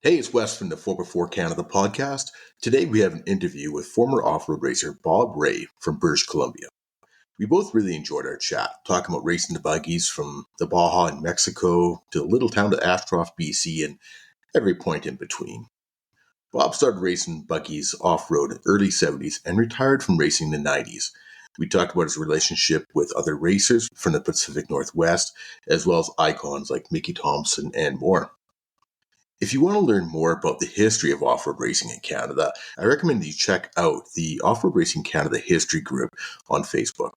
Hey, it's Wes from the 4x4 Canada podcast. Today we have an interview with former off-road racer Bob Ray from British Columbia. We both really enjoyed our chat, talking about racing the buggies from the Baja in Mexico to the little town of Ashcroft, BC, and every point in between. Bob started racing buggies off-road in the early 70s and retired from racing in the 90s. We talked about his relationship with other racers from the Pacific Northwest, as well as icons like Mickey Thompson and more. If you want to learn more about the history of off-road racing in Canada, I recommend you check out the Off-Road Racing Canada History group on Facebook.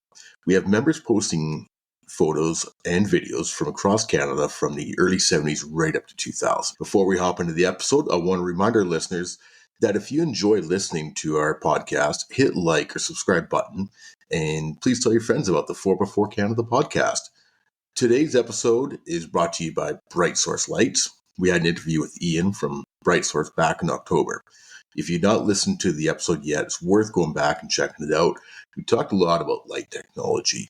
We have members posting photos and videos from across Canada from the early 70s right up to 2000. Before we hop into the episode, I want to remind our listeners that if you enjoy listening to our podcast, hit like or subscribe button, and please tell your friends about the 4x4 Canada podcast. Today's episode is brought to you by Bright Source Lights. We had an interview with Ian from Bright Source back in October. If you've not listened to the episode yet, it's worth going back and checking it out. We talked a lot about light technology.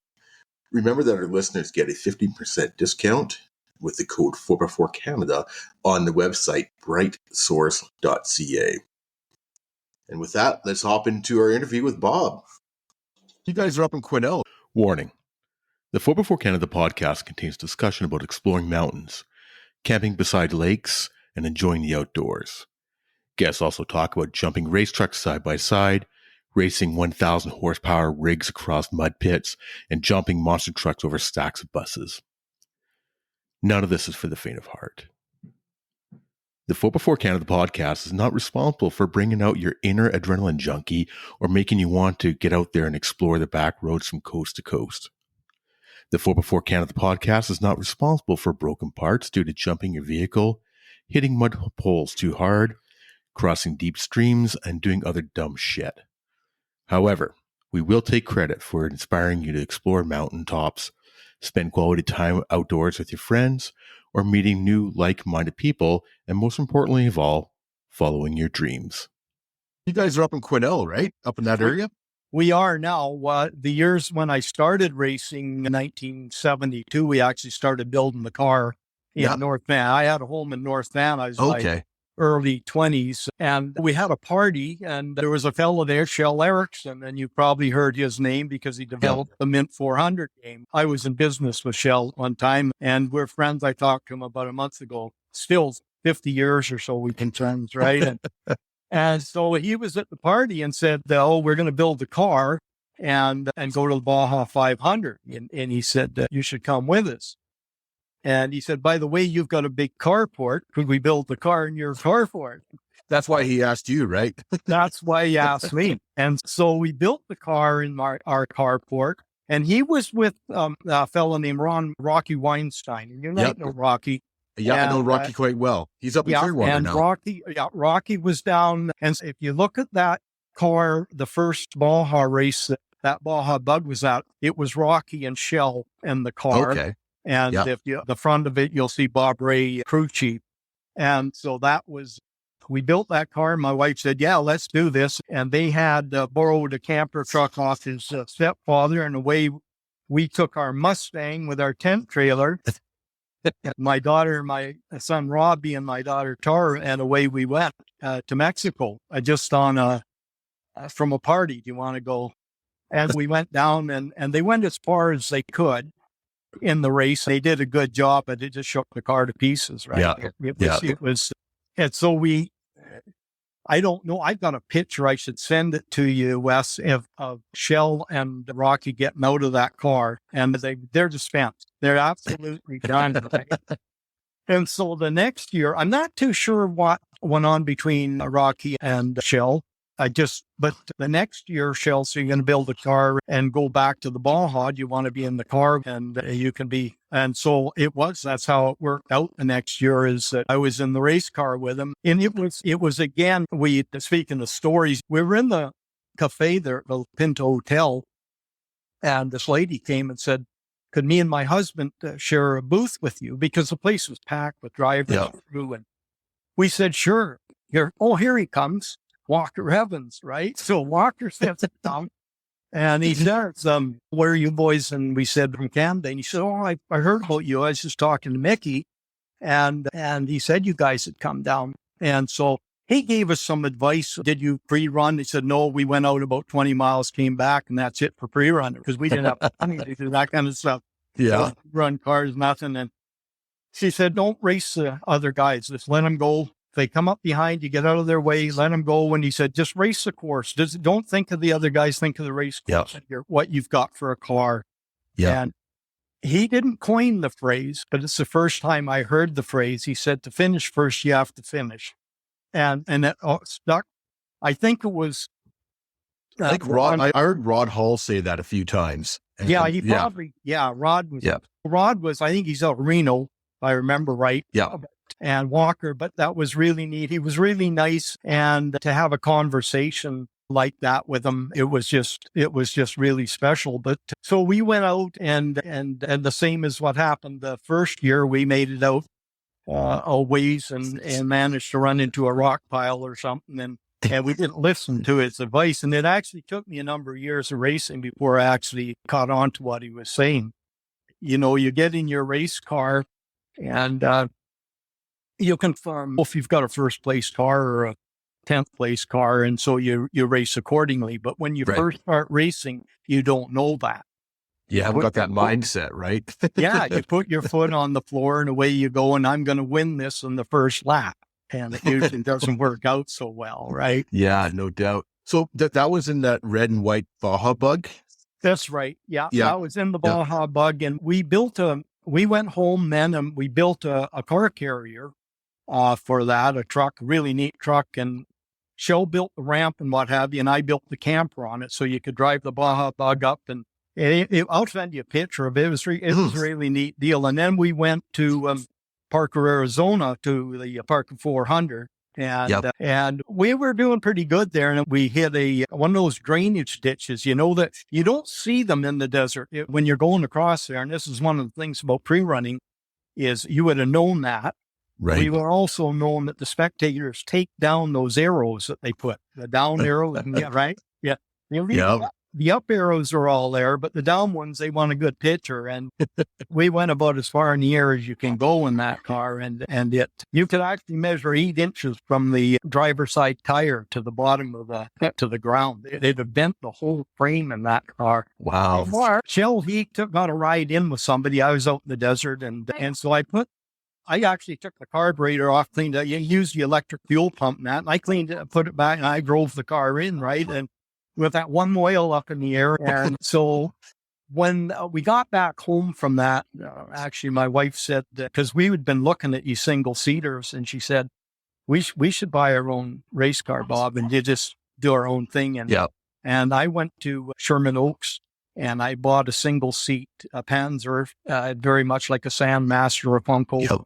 Remember that our listeners get a 15% discount with the code 4x4Canada on the website brightsource.ca. And with that, let's hop into our interview with Bob. You guys are up in Quesnel. Warning. The 4x4 Canada podcast contains discussion about exploring mountains, camping beside lakes, and enjoying the outdoors. Guests also talk about jumping race trucks side by side, racing 1,000 horsepower rigs across mud pits, and jumping monster trucks over stacks of buses. None of this is for the faint of heart. The 4x4 Canada podcast is not responsible for bringing out your inner adrenaline junkie or making you want to get out there and explore the back roads from coast to coast. The 4x4 Canada podcast is not responsible for broken parts due to jumping your vehicle, hitting mud poles too hard, crossing deep streams, and doing other dumb shit. However, we will take credit for inspiring you to explore mountain tops, spend quality time outdoors with your friends, or meeting new like-minded people, and most importantly of all, following your dreams. You guys are up in Quesnel, right? Up in that area? We are now. The years when I started racing in 1972, we actually started building the car in North Van. I had a home in North Van. I was my early 20s, and we had a party, and there was a fellow there, Shell Erickson, and you probably heard his name because he developed the Mint 400 game. I was in business with Shell one time, and we're friends. I talked to him about a month ago. Still 50 years or so we've been friends, right? And so he was at the party and said, "Oh, we're going to build the car and go to the Baja 500." And he said, "You should come with us." And he said, "By the way, you've got a big carport. Could we build the car in your carport?" That's why he asked you, right? That's why he asked me. And so we built the car in our carport. And he was with a fellow named Rocky Weinstein. And you might know Rocky. Yeah, I know Rocky quite well. He's up in Clearwater now. Rocky was down. And if you look at that car, the first Baja race that Baja Bug was at, it was Rocky and Shell in the car. Okay. And if you, the front of it, you'll see Bob Ray, crew chief. And so we built that car. My wife said, "Yeah, let's do this." And they had borrowed a camper truck off his stepfather. And away we took our Mustang with our tent trailer. My daughter, my son Robbie, and my daughter Tara, and away we went to Mexico. Just from a party. Do you want to go? And we went down, and they went as far as they could in the race. They did a good job, but it just shook the car to pieces, right? It was, and so I don't know. I've got a picture. I should send it to you, Wes, of Shell and Rocky getting out of that car, and they're just spent. They're absolutely done. And so the next year, I'm not too sure what went on between Rocky and Shell. But the next year, Shell, so you're going to build a car and go back to the Baja. You want to be in the car, and you can be. And so that's how it worked out the next year, is that I was in the race car with him. And it was again, speaking of stories, we were in the cafe there, the Pinto Hotel, and this lady came and said, "Could me and my husband share a booth with you?" Because the place was packed with drivers through. And we said, "Sure." Here he comes. Walker Evans, right? So Walker sits down and he says, "Where are you boys?" And we said, "From Canada." And he said, "Oh, I heard about you. I was just talking to Mickey. And he said you guys had come down." And so he gave us some advice. Did you pre-run? He said, no, we went out about 20 miles, came back, and that's it for pre-run because we didn't have money to do that kind of stuff. Yeah. So run cars, nothing. And she said, don't race the other guys. Just let them go. If they come up behind you, get out of their way, let them go. And he said, just race the course. Don't think of the other guys. Think of the race course and what you've got for a car. Yeah. And he didn't coin the phrase, but it's the first time I heard the phrase. He said, to finish first, you have to finish. And it stuck. I think it was. I think I heard Rod Hall say that a few times. Yeah, he probably, Rod was. Yeah. Rod was, I think he's out of Reno, if I remember right. Yeah. And Walker, but that was really neat. He was really nice. And to have a conversation like that with him, it was just really special. But so we went out and the same as what happened the first year, we made it out a ways and managed to run into a rock pile or something. And we didn't listen to his advice. And it actually took me a number of years of racing before I actually caught on to what he was saying. You know, you get in your race car and you confirm if you've got a first place car or a 10th place car. And so you race accordingly. But when you first start racing, you don't know that. Yeah, I've got that mindset, right? Yeah, you put your foot on the floor and away you go, and I'm going to win this in the first lap. And it usually doesn't work out so well, right? Yeah, no doubt. So that was in that red and white Baja Bug? That's right. Yeah. That was in the Baja Bug. And we went home then and we built a car carrier for that, a truck, a really neat truck. And Shell built the ramp and what have you, and I built the camper on it so you could drive the Baja Bug up. And I'll send you a picture of it. It was a really neat deal. And then we went to Parker, Arizona, to the Parker 400. And we were doing pretty good there. And we hit one of those drainage ditches, you know, that you don't see them in the desert when you're going across there. And this is one of the things about pre-running is you would have known that. Right. We were also known that the spectators take down those arrows that they put, the down arrow, right? Yeah. The up arrows are all there, but the down ones, they want a good picture. And we went about as far in the air as you can go in that car. And you could actually measure 8 inches from the driver's side tire to the bottom of to the ground. They'd have bent the whole frame in that car. Wow. Shell, he got a ride in with somebody. I was out in the desert. And so I actually took the carburetor off, cleaned it. You used the electric fuel pump and that. And I cleaned it, put it back, and I drove the car in, right? And with that one oil up in the air. And so when we got back home from that, actually my wife said, because we had been looking at these single seaters, and she said, we should buy our own race car, Bob, and you just do our own thing. And I went to Sherman Oaks and I bought a single seat, a Panzer, very much like a Sandmaster or a Funko,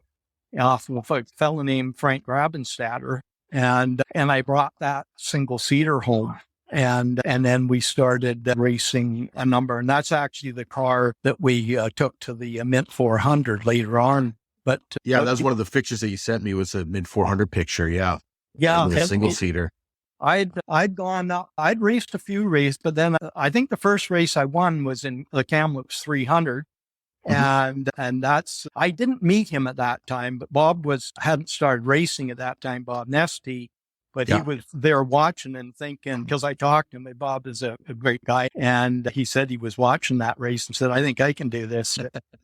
off of a fellow named Frank Grabenstatter. And I brought that single seater home. And then we started racing a number. And that's actually the car that we took to the Mint 400 later on. But that was one of the pictures that you sent me, was a Mint 400 picture. Yeah. With a single seater. I'd gone up, I'd raced a few races, but then I think the first race I won was in the Kamloops 300. And I didn't meet him at that time, but Bob hadn't started racing at that time, Bob Nesty. But he was there watching and thinking, because I talked to him, and Bob is a great guy. And he said he was watching that race and said, I think I can do this.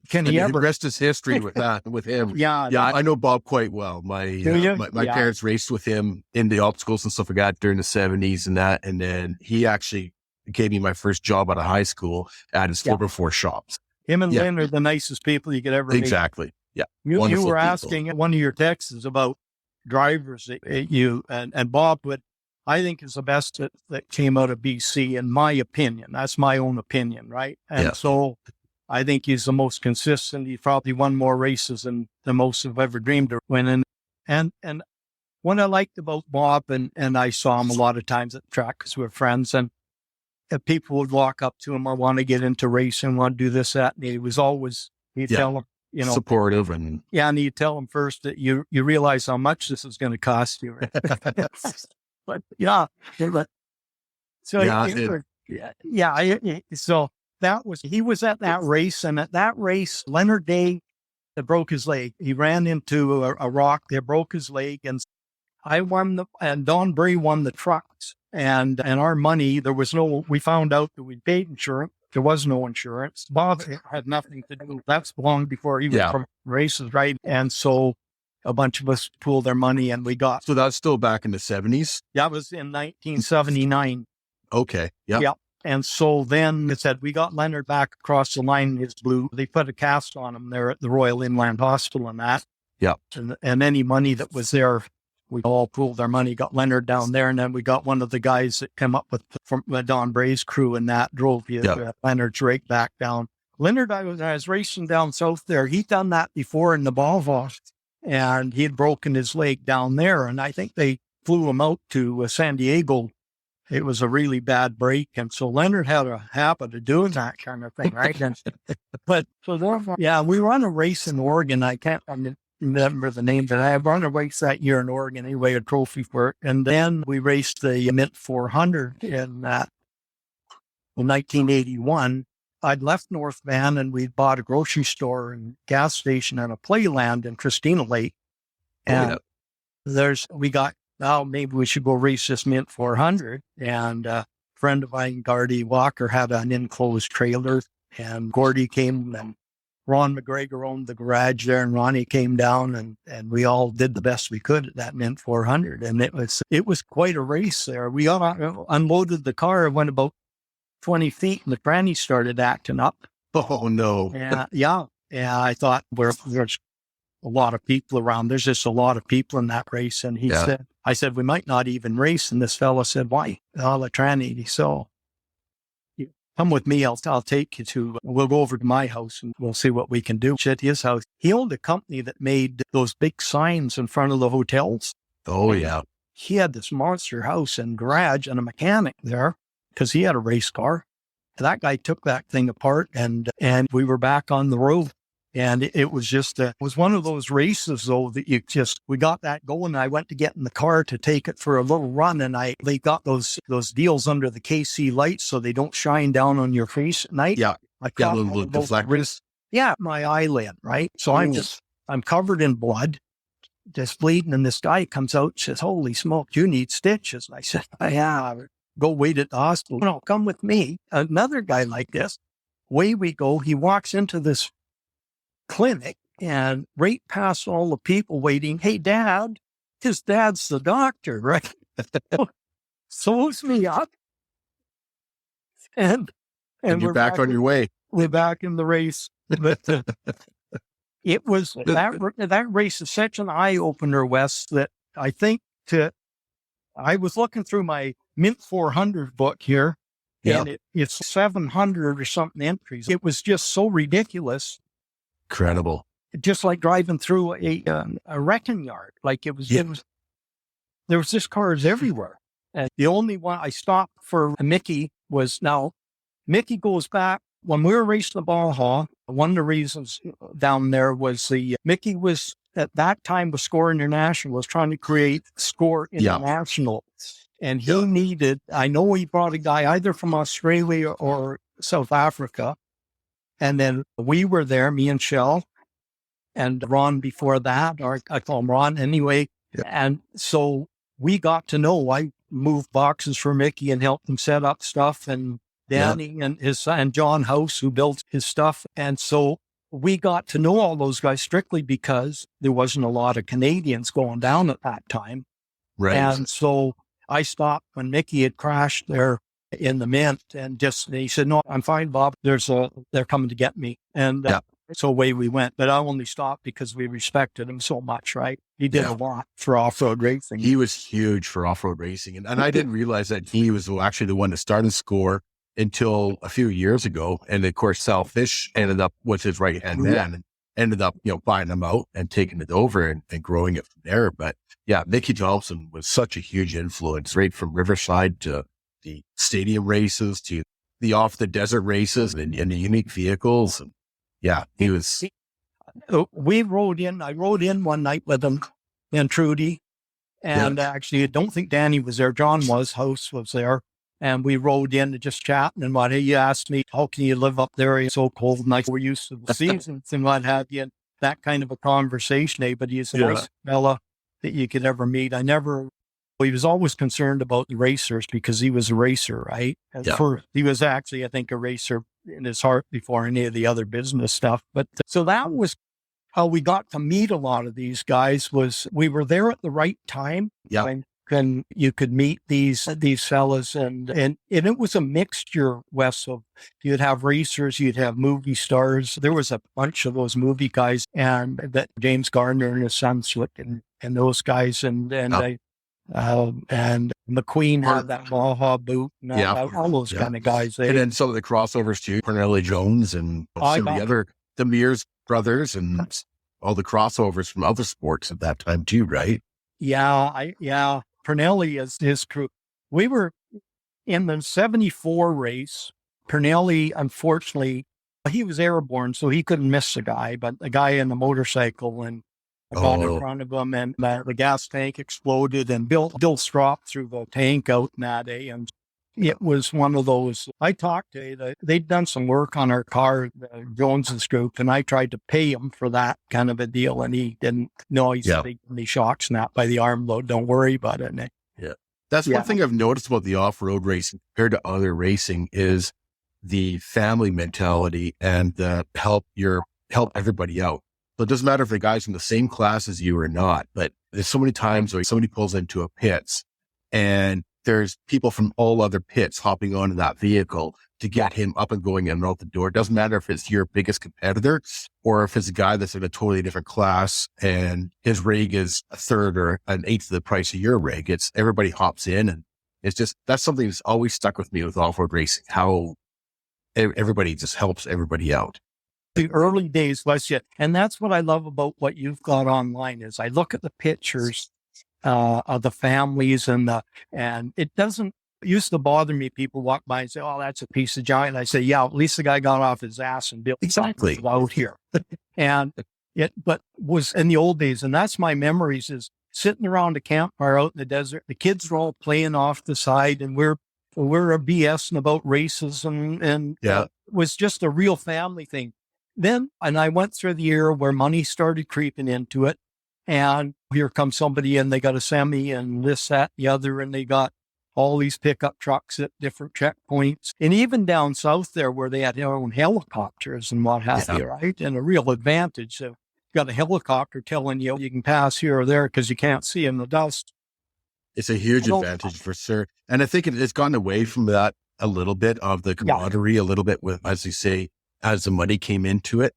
Can he ever? Rest his history with him. Yeah. I know Bob quite well. My parents raced with him in the obstacles and stuff like that during the 70s and that. And then he actually gave me my first job out of high school at his 4x4 shops. Him and Lynn are the nicest people you could ever meet. Exactly. Yeah. You were asking one of your texts about drivers and Bob I think is the best that came out of BC, in my opinion. That's my own opinion, right? And so I think he's the most consistent. He probably won more races than the most have ever dreamed of winning. And what I liked about Bob, and I saw him a lot of times at the track because we're friends, and people would walk up to him, I want to get into racing, want to do this, that, and he was always, he'd tell them, supportive. And you tell them first that you realize how much this is going to cost you. Right? So he was at that race, and at that race, Leonard Day broke his leg. He ran into a rock there, broke his leg, and I won and Don Bray won the trucks. And our money, we found out that we paid insurance. There was no insurance. Bob had nothing to do. That's long before he was from races, right? And so a bunch of us pooled our money and we got. So that's still back in the 70s? That was in 1979. Okay. Yeah. Yeah. And so then it said we got Leonard back across the line. His blue. They put a cast on him there at the Royal Inland Hospital and that. Yeah. And any money that was there, we all pooled our money, got Leonard down there, and then we got one of the guys that came up from Don Bray's crew, and that drove Leonard's rake back down. Leonard, I was racing down south there. He'd done that before in the Ball, and he had broken his leg down there, and I think they flew him out to San Diego. It was a really bad break, and so Leonard had a habit of doing that kind of thing, right? We run a race in Oregon. I can't remember the name, but I run a race that year in Oregon anyway, a trophy for it. And then we raced the Mint 400 in 1981. I'd left North Van and we'd bought a grocery store and gas station and a playland in Christina Lake. And maybe we should go race this Mint 400. And a friend of mine, Gardy Walker, had an enclosed trailer, and Gordy came, and Ron McGregor owned the garage there, and Ronnie came down, and we all did the best we could at that Mint 400. And it was quite a race there. We unloaded the car, went about 20 feet, and the tranny started acting up. Oh, no. Yeah. I thought, there's a lot of people around. There's just a lot of people in that race. And I said, we might not even race. And this fella said, why? Oh, the tranny. So come with me. I'll take you we'll go over to my house and we'll see what we can do. At his house, he owned a company that made those big signs in front of the hotels. Oh, yeah. He had this monster house and garage and a mechanic there because he had a race car. That guy took that thing apart and we were back on the road. And it was it was one of those races, though, that we got that going. I went to get in the car to take it for a little run, and they got those deals under the KC lights so they don't shine down on your face at night. Yeah. Little deflectors. Yeah, my eyelid, right? So I'm covered in blood, just bleeding, and this guy comes out and says, holy smoke, you need stitches. And I said, yeah, go wait at the hospital. No, come with me. Another guy like this, away we go. He walks into this clinic and right past all the people waiting. Hey, Dad, his dad's the doctor, right? Sews me up. And you're back on your way. We're back in the race. But it was that race is such an eye opener, Wes, that I think I was looking through my Mint 400 book here, and it's 700 or something entries. It was just so ridiculous. Incredible. Just like driving through a wrecking yard. Like there was just cars everywhere. And the only one I stopped for Mickey was Mickey goes back when we were racing the Ball Hall. One of the reasons down there was Mickey was at that time was Score International, was trying to create Score International. And he needed, I know he brought a guy either from Australia or South Africa. And then we were there, me and Shell and Ron before that, or I call him Ron anyway. Yeah. And so we got to know, I moved boxes for Mickey and helped him set up stuff, and Danny and his son, and John House, who built his stuff. And so we got to know all those guys strictly because there wasn't a lot of Canadians going down at that time. Right. And so I stopped when Mickey had crashed there in the Mint, and he said, no, I'm fine, Bob. They're coming to get me. And so away we went. But I only stopped because we respected him so much, right? He did a lot for off-road racing. He was huge for off-road racing. And I didn't realize that he was actually the one that started Score until a few years ago. And of course, Sal Fish ended up with his right-hand man and ended up, buying him out and taking it over and growing it from there. But Mickey Thompson was such a huge influence, right from Riverside to the stadium races to the off the desert races and the unique vehicles. And he was. I rode in one night with him and Trudy. And actually, I don't think Danny was there. John House was there. And we rode in to just chatting and what he asked me, how can you live up there? It's so cold and we're used to the seasons and what have you. And that kind of a conversation, but he's a nice fella. that you could ever meet. He was always concerned about the racers because he was a racer, right? He was actually, I think, a racer in his heart before any of the other business stuff. But so that was how we got to meet a lot of these guys. Was we were there at the right time when you could meet these fellas, and it was a mixture, Wes, of you'd have racers, you'd have movie stars. There was a bunch of those movie guys, and that James Garner and his son Slick and those guys, and McQueen had that Baja boot, and all those kind of guys. And then some of the crossovers too, Cornelia Jones and some of the other, the Mears brothers, and all the crossovers from other sports at that time too, right? Yeah. Pernelli is his crew. We were in the 74 race. Pernelli, unfortunately, he was airborne, so he couldn't miss the guy, but the guy in the motorcycle and got in front of him, and the gas tank exploded, and Bill Strop threw the tank out in that day. And it was one of those, I talked to, they'd done some work on our car, the Jones's group, and I tried to pay him for that kind of a deal, and he didn't. No, he said the shock snapped by the arm load. Don't worry about it. That's one thing I've noticed about the off-road racing compared to other racing is the family mentality and the help everybody out. So it doesn't matter if the guy's in the same class as you or not, but there's so many times where somebody pulls into a pits and there's people from all other pits hopping onto that vehicle to get him up and going and out the door. It doesn't matter if it's your biggest competitor or if it's a guy that's in a totally different class and his rig is a third or an eighth of the price of your rig. It's everybody hops in, and it's just, that's something that's always stuck with me with off-road racing, how everybody just helps everybody out. The early days, and that's what I love about what you've got online is I look at the pictures of the families and it used to bother me. People walk by and say, "Oh, that's a piece of junk." And I say, "Yeah, at least the guy got off his ass and built exactly out here." But was in the old days, and that's my memories is sitting around a campfire out in the desert. The kids were all playing off the side, and we're BSing about races, and it was just a real family thing. Then, and I went through the era where money started creeping into it. And here comes somebody and they got a semi and this, that, the other, and they got all these pickup trucks at different checkpoints. And even down south there where they had their own helicopters and what have you, right? And a real advantage. So you got a helicopter telling you can pass here or there because you can't see in the dust. It's a huge advantage for sure. And I think it's gone away from that a little bit of the camaraderie, a little bit with, as you say, as the money came into it.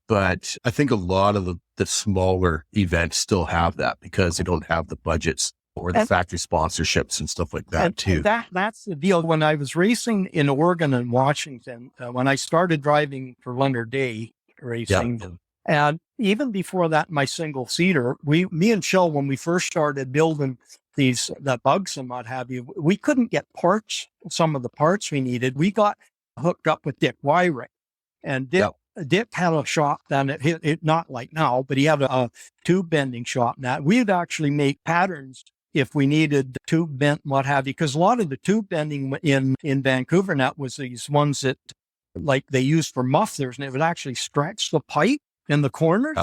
But I think a lot of the smaller events still have that because they don't have the budgets or the factory sponsorships and stuff like that too. That's the deal. When I was racing in Oregon and Washington, when I started driving for Leonard Day Racing, and even before that, my single seater, me and Shell, when we first started building the bugs and what have you, we couldn't get parts. Some of the parts we needed, we got hooked up with Dick Wyrick, and Dick had a shop then, it not like now, but he had a tube bending shop. Now we'd actually make patterns if we needed tube bent, what have you, because a lot of the tube bending in Vancouver now was these ones that like they used for mufflers, and it would actually stretch the pipe in the corners.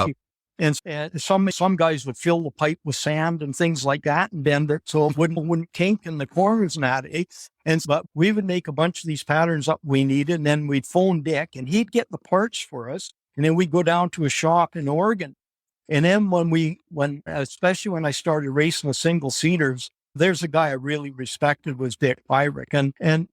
And some guys would fill the pipe with sand and things like that and bend it so it wouldn't kink in the corners and that. But we would make a bunch of these patterns up we needed, and then we'd phone Dick and he'd get the parts for us. And then we'd go down to a shop in Oregon. And then especially when I started racing the single seaters, there's a guy I really respected was Dick Wyrick. And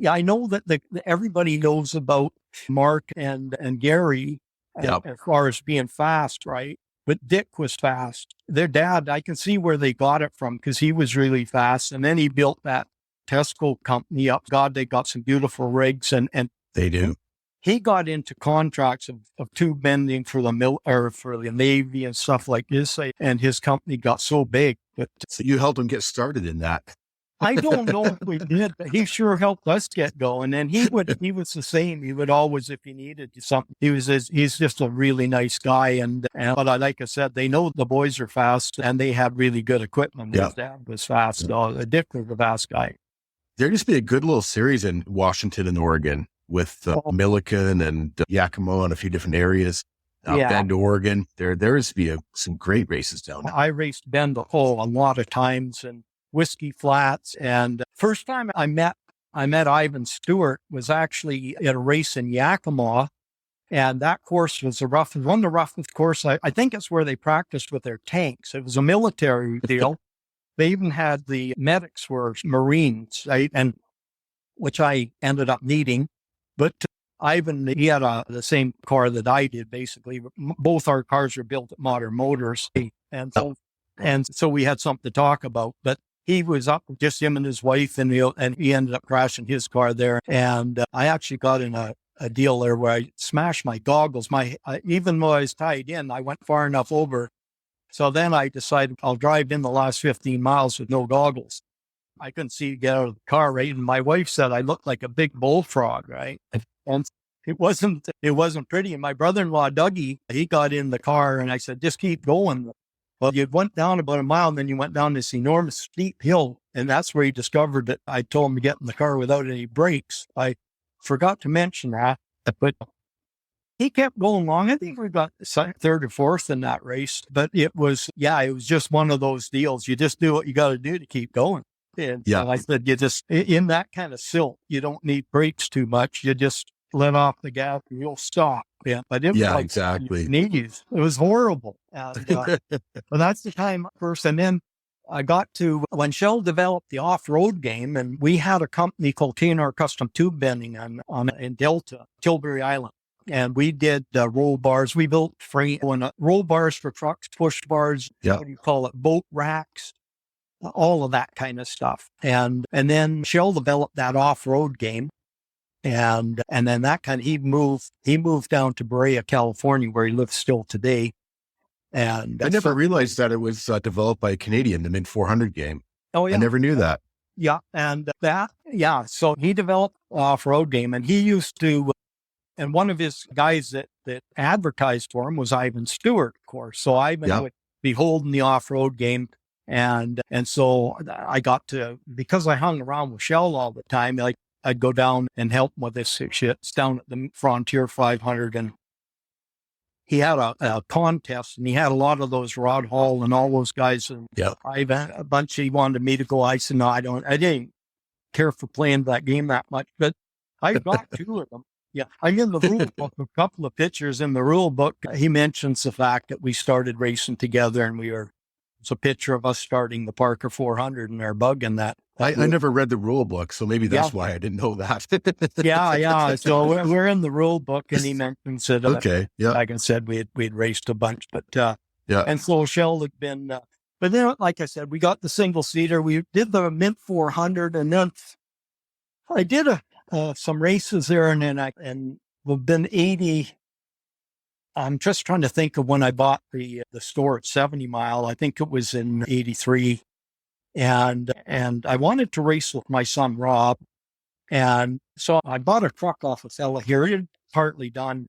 I know that everybody knows about Mark and Gary as far as being fast, right? But Dick was fast. Their dad, I can see where they got it from because he was really fast. And then he built that Tesco company up. God, they got some beautiful rigs, and they do. He got into contracts of tube bending for the Navy and stuff like this, and his company got so big. So you helped him get started in that. I don't know if we did, but he sure helped us get going. And he was the same. He would always, if he needed something, he's just a really nice guy. But like I said, they know the boys are fast and they have really good equipment. His dad was fast. So Dick was a fast guy. There used to be a good little series in Washington and Oregon with Milliken and Yakima and a few different areas. Bend, Oregon. There used to be some great races down there. I raced Bend a lot of times, and Whiskey Flats. And first time I met Ivan Stewart was actually at a race in Yakima. And that course was one of the roughest course. I think it's where they practiced with their tanks. It was a military deal. They even had the medics were Marines, right? And which I ended up needing. But Ivan, he had the same car that I did, basically. Both our cars were built at Modern Motors. And so we had something to talk about. But he was up, just him and his wife, and he ended up crashing his car there. And I actually got in a deal there where I smashed my goggles. Even though I was tied in, I went far enough over. So then I decided I'll drive in the last 15 miles with no goggles. I couldn't see to get out of the car, right? And my wife said I looked like a big bullfrog, right? And it wasn't pretty. And my brother-in-law, Dougie, he got in the car and I said, just keep going. Well, you went down about a mile and then you went down this enormous steep hill. And that's where he discovered that I told him to get in the car without any brakes. I forgot to mention that, but he kept going along. I think we got third or fourth in that race, but it was just one of those deals. You just do what you got to do to keep going. And so I said, you just, in that kind of silt, you don't need brakes too much. You just let off the gas and you'll stop. Yeah. But it was exactly. It was horrible. And, but that's the time first. And then I got to when Shell developed the off-road game, and we had a company called K&R Custom Tube Bending in Delta, Tilbury Island. And we did roll bars. We built roll bars for trucks, push bars, what do you call it, boat racks, all of that kind of stuff. And then Shell developed that off-road game. And then that he moved down to Berea, California, where he lives still today. And I never realized that it was developed by a Canadian, the Mid 400 game. Oh, yeah. I never knew that. Yeah. And so he developed off-road game, and he used to, and one of his guys that advertised for him was Ivan Stewart, of course. So Ivan would be holding the off-road game. And so I got to, because I hung around with Shell all the time, I'd go down and help him with this shit. It's down at the Frontier 500, and he had a contest, and he had a lot of those Rod Hall and all those guys. And a bunch he wanted me to go. I said, no, I didn't care for playing that game that much, but I got two of them. Yeah. I'm in the rule book, a couple of pictures in the rule book. He mentions the fact that we started racing together, and it's a picture of us starting the Parker 400 in our bug and that. I never read the rule book, so maybe that's why I didn't know that. Yeah. So we're in the rule book, and he mentions it. Okay. Yeah. Like I said, we'd raced a bunch, but and so Shell had been, but then, like I said, we got the single seater. We did the Mint 400, and then I did some races there, and we've been 80. I'm just trying to think of when I bought the store at 70 Mile. I think it was in 83. And I wanted to race with my son, Rob. And so I bought a truck off a fella here. It had partly done,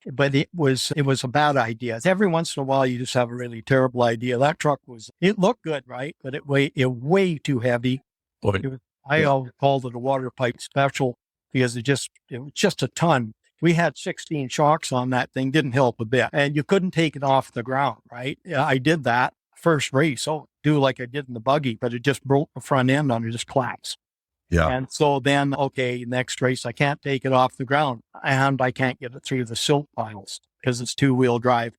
but it was a bad idea. Every once in a while, you just have a really terrible idea. That truck it looked good, right? But it way too heavy. I always called it a water pipe special because it was just a ton. We had 16 shocks on that thing, didn't help a bit. And you couldn't take it off the ground, right? I did that first race. Do like I did in the buggy, but it just broke the front end on it, just collapsed. Yeah. And so then, next race, I can't take it off the ground, and I can't get it through the silt piles because it's 2-wheel drive.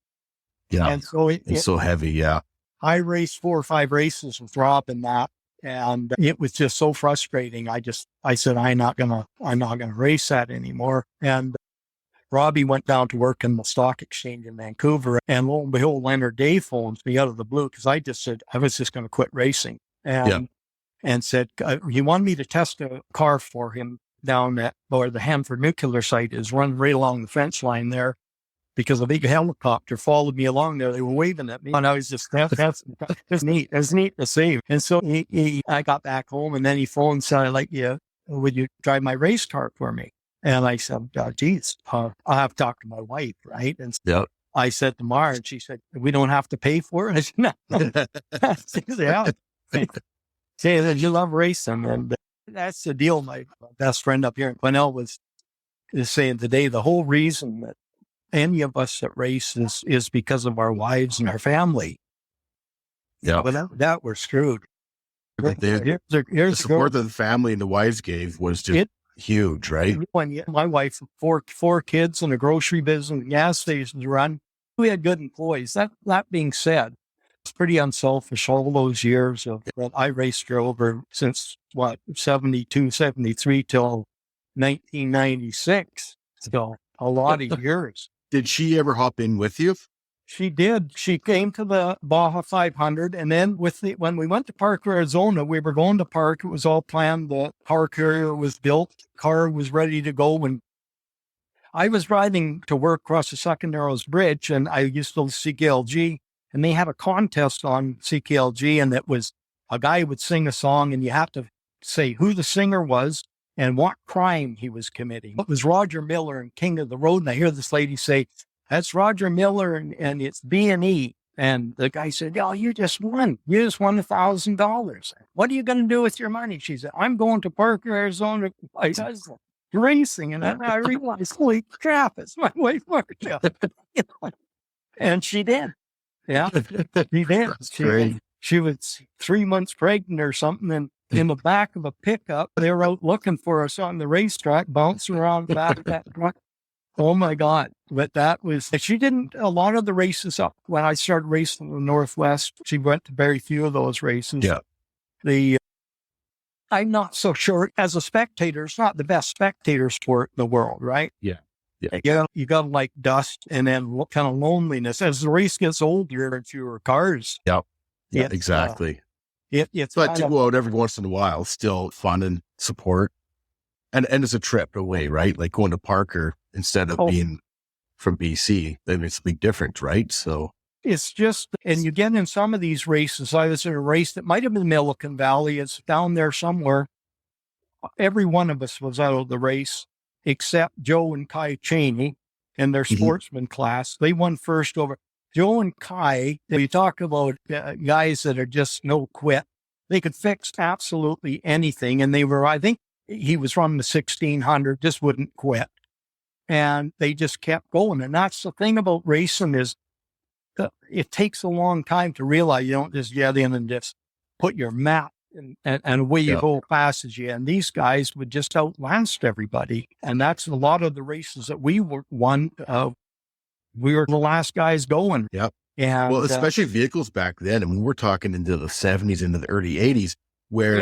Yeah. And so it's so heavy. Yeah. I raced 4 or 5 races with Rob in that, and it was just so frustrating. I said, I'm not gonna race that anymore. And Robbie went down to work in the stock exchange in Vancouver, and lo and behold, Leonard Day phones me out of the blue because I just said I was just going to quit racing, and said he wanted me to test a car for him down at where the Hanford nuclear site is, run right along the fence line there, because a big helicopter followed me along there. They were waving at me, and I was just that's neat. It's neat to see. And so I got back home, and then he phoned and said, would you drive my race car for me? And I said, geez, I'll have to talk to my wife, right? And I said to Mara, and she said, we don't have to pay for it? I said, no. She said, yeah. You love racing. And that's the deal. My best friend up here in Quesnel is saying today, the whole reason that any of us that race is because of our wives and our family. Yeah. Without that, we're screwed. The support that the family and the wives gave was just huge, right? When my wife, four kids and a grocery business, gas stations to run, we had good employees. That being said, it's pretty unselfish all those years of that I raced her over since 72, 73 till 1996. So a lot of years. Did she ever hop in with you? She did. She came to the Baja 500, and then when we went to Parker, Arizona, we were going to park. It was all planned. The car carrier was built. Car was ready to go. And I was riding to work across the Second Narrows Bridge, and I used to CKLG, and they had a contest on CKLG, and it was a guy would sing a song, and you have to say who the singer was and what crime he was committing. It was Roger Miller and King of the Road, and I hear this lady say, "That's Roger Miller, and it's B&E." And the guy said, "Oh, you just won. You just won $1,000. What are you going to do with your money?" She said, "I'm going to Parker, Arizona, racing." And then I realized, holy crap, it's my wife, Marcia. And she did. Yeah, she did. She was 3 months pregnant or something, and in the back of a pickup, they were out looking for us on the racetrack, bouncing around the back of that truck. Oh my God. But she didn't, a lot of the races up when I started racing in the Northwest, she went to very few of those races. Yeah. I'm not so sure as a spectator, it's not the best spectator sport in the world, right? Yeah. Yeah. You got like dust and then kind of loneliness as the race gets older and fewer cars. Yep. Yeah, exactly. It's but to go out every once in a while, still fun and support. And it's a trip away, right? Like going to Parker instead of being from BC, then it's a big difference, right? So it's just, and you get in some of these races. I was in a race that might have been Milliken Valley. It's down there somewhere. Every one of us was out of the race except Joe and Kai Cheney in their sportsman class. They won first over Joe and Kai. You talk about guys that are just no quit. They could fix absolutely anything. And they were, I think, he was running the 1600, just wouldn't quit. And they just kept going. And that's the thing about racing is it takes a long time to realize you don't just get in and just put your map and away you go fast as you. And these guys would just outlast everybody. And that's a lot of the races that we won. We were the last guys going. Yep. And, well, especially vehicles back then. I mean, we're talking into the 70s, into the early 80s, where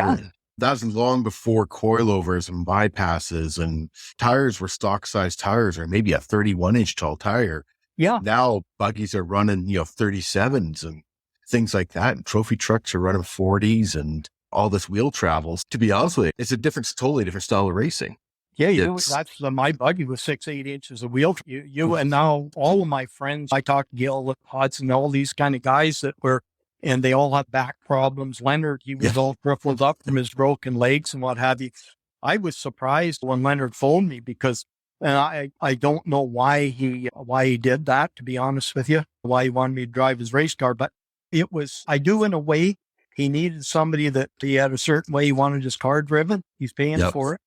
that was long before coilovers and bypasses, and tires were stock size tires or maybe a 31-inch tall tire. Yeah. Now buggies are running, 37s and things like that. And trophy trucks are running 40s and all this wheel travels. To be honest with you, it's a totally different style of racing. Yeah, my buggy was 6-8 inches of wheel. And now all of my friends, I talked to Gil Hudson, all these kind of guys that were, and they all had back problems. Leonard, he was all crippled up from his broken legs and what have you. I was surprised when Leonard phoned me because, and I don't know why he did that, to be honest with you, why he wanted me to drive his race car, but it was, I do in a way, he needed somebody that he had a certain way he wanted his car driven. He's paying for it.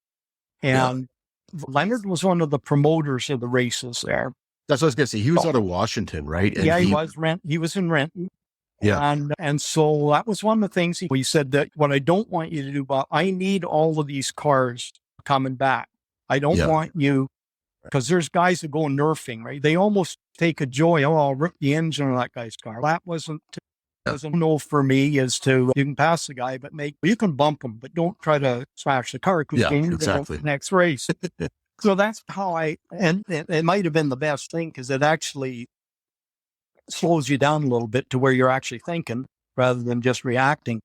And Leonard was one of the promoters of the races there. That's what I was going to say. He was out of Washington, right? And he was. He was in Renton. Yeah. And so that was one of the things he said that what I don't want you to do, Bob, I need all of these cars coming back. I don't want you, because there's guys that go nerfing, right? They almost take a joy. Oh, I'll rip the engine of that guy's car. That wasn't a no for me as to, you can pass the guy, but you can bump him, but don't try to smash the car. Exactly. The next race. So that's how and it might have been the best thing because it actually slows you down a little bit to where you're actually thinking rather than just reacting.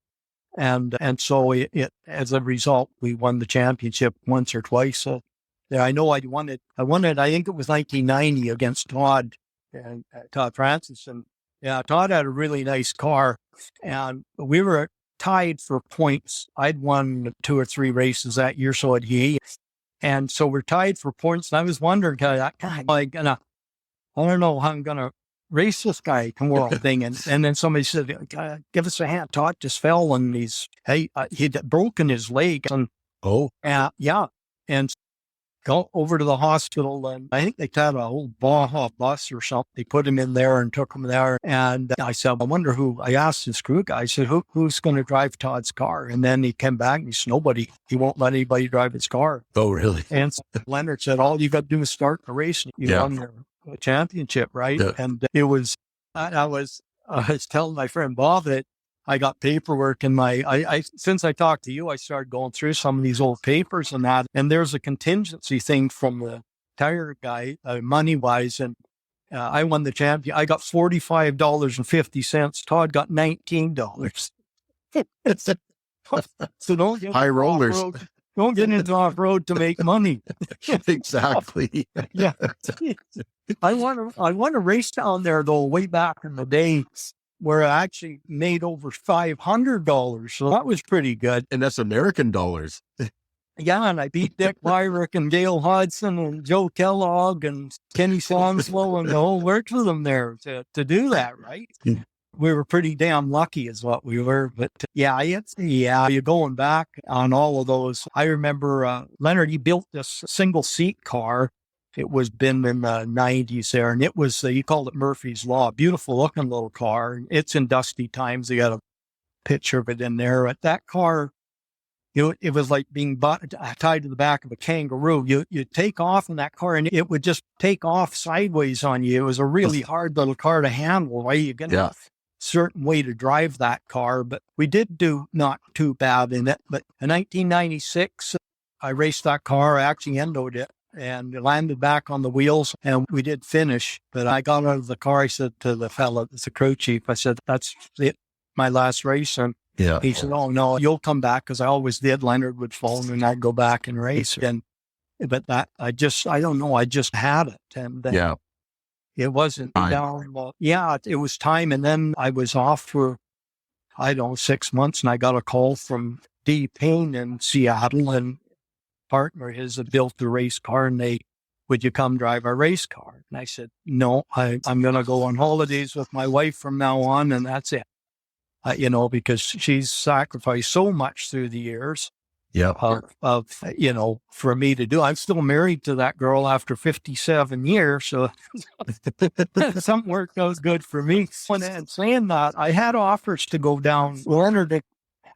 And so it as a result, we won the championship once or twice. So yeah, I know I won it. I think it was 1990 against Todd Francis. And yeah, Todd had a really nice car and we were tied for points. I'd won 2 or 3 races that year. So had he. And so we're tied for points. And I was wondering, I don't know how I'm going to race this guy tomorrow thing. And then somebody said, give us a hand. Todd just fell and he'd broken his leg. And, and go over to the hospital, and I think they had a old Baja bus or something. They put him in there and took him there. And I said, I asked this crew guy, I said, who's going to drive Todd's car? And then he came back and he said, nobody. He won't let anybody drive his car. Oh, really? And so Leonard said, all you got to do is start the race. And you won the championship, right? Yeah. And it was, I was telling my friend Bob that I got paperwork in since I talked to you, I started going through some of these old papers and that, and there's a contingency thing from the tire guy, money wise. And I won the champion. I got $45.50. Todd got $19. So don't get high rollers. Don't get into off-road to make money. Exactly. Yeah. I want to race down there though, way back in the day, where I actually made over $500. So that was pretty good. And that's American dollars. Yeah, and I beat Dick Wyrick and Dale Hodson and Joe Kellogg and Kenny Sonslow and the whole works of them there to do that, right? We were pretty damn lucky is what we were. But you're going back on all of those. I remember Leonard, he built this single seat car. It was been in the 90s there, and it was, he called it Murphy's Law, beautiful looking little car. It's in dusty times. They got a picture of it in there. But that car, it was like being tied to the back of a kangaroo. You take off in that car and it would just take off sideways on you. It was a really hard little car to handle, right? You get a certain way to drive that car, but we did do not too bad in it. But in 1996, I raced that car. I actually endoed it and landed back on the wheels, and we did finish. But I got out of the car. I said to the fellow, the crew chief, I said, that's it, my last race. And he said, oh, no, you'll come back, because I always did. Leonard would phone and I'd go back and race. But that, I don't know, I just had it. And it wasn't down. Well, it was time. And then I was off for, 6 months, and I got a call from D. Payne in Seattle, and partner his had built a race car, and would you come drive our race car? And I said, no, I'm going to go on holidays with my wife from now on, and that's it. Because she's sacrificed so much through the years for me to do. I'm still married to that girl after 57 years. So something worked out good for me. And saying that, I had offers to go down. Leonard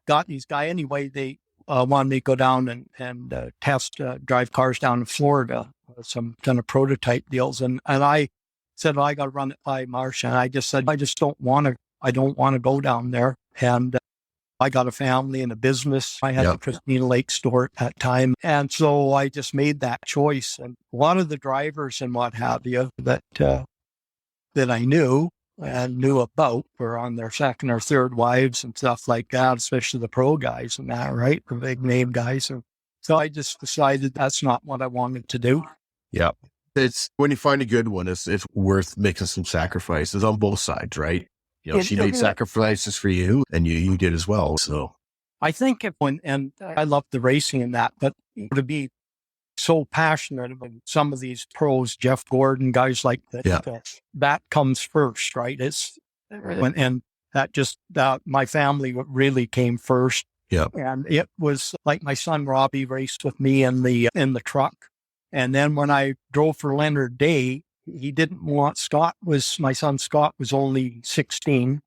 got these guys anyway. They wanted me to go down and test drive cars down in Florida, some kind of prototype deals. And I said, I got to run it by Marcia. And I just said, I don't want to go down there. And I got a family and a business. I had the Christina Lake store at that time. And so I just made that choice. And a lot of the drivers and what have you that I knew and knew about were on their second or third wives and stuff like that, especially the pro guys and that, right? The big name guys. And so I just decided that's not what I wanted to do. Yeah. It's when you find a good one, it's worth making some sacrifices on both sides, right? She made sacrifices for you, and you did as well. So I think and I love the racing and that, but to be so passionate about some of these pros, Jeff Gordon, guys like that, that comes first, right? And that my family really came first. Yeah. And it was like my son Robbie raced with me in the truck. And then when I drove for Leonard Day, he didn't want my son Scott was only 16,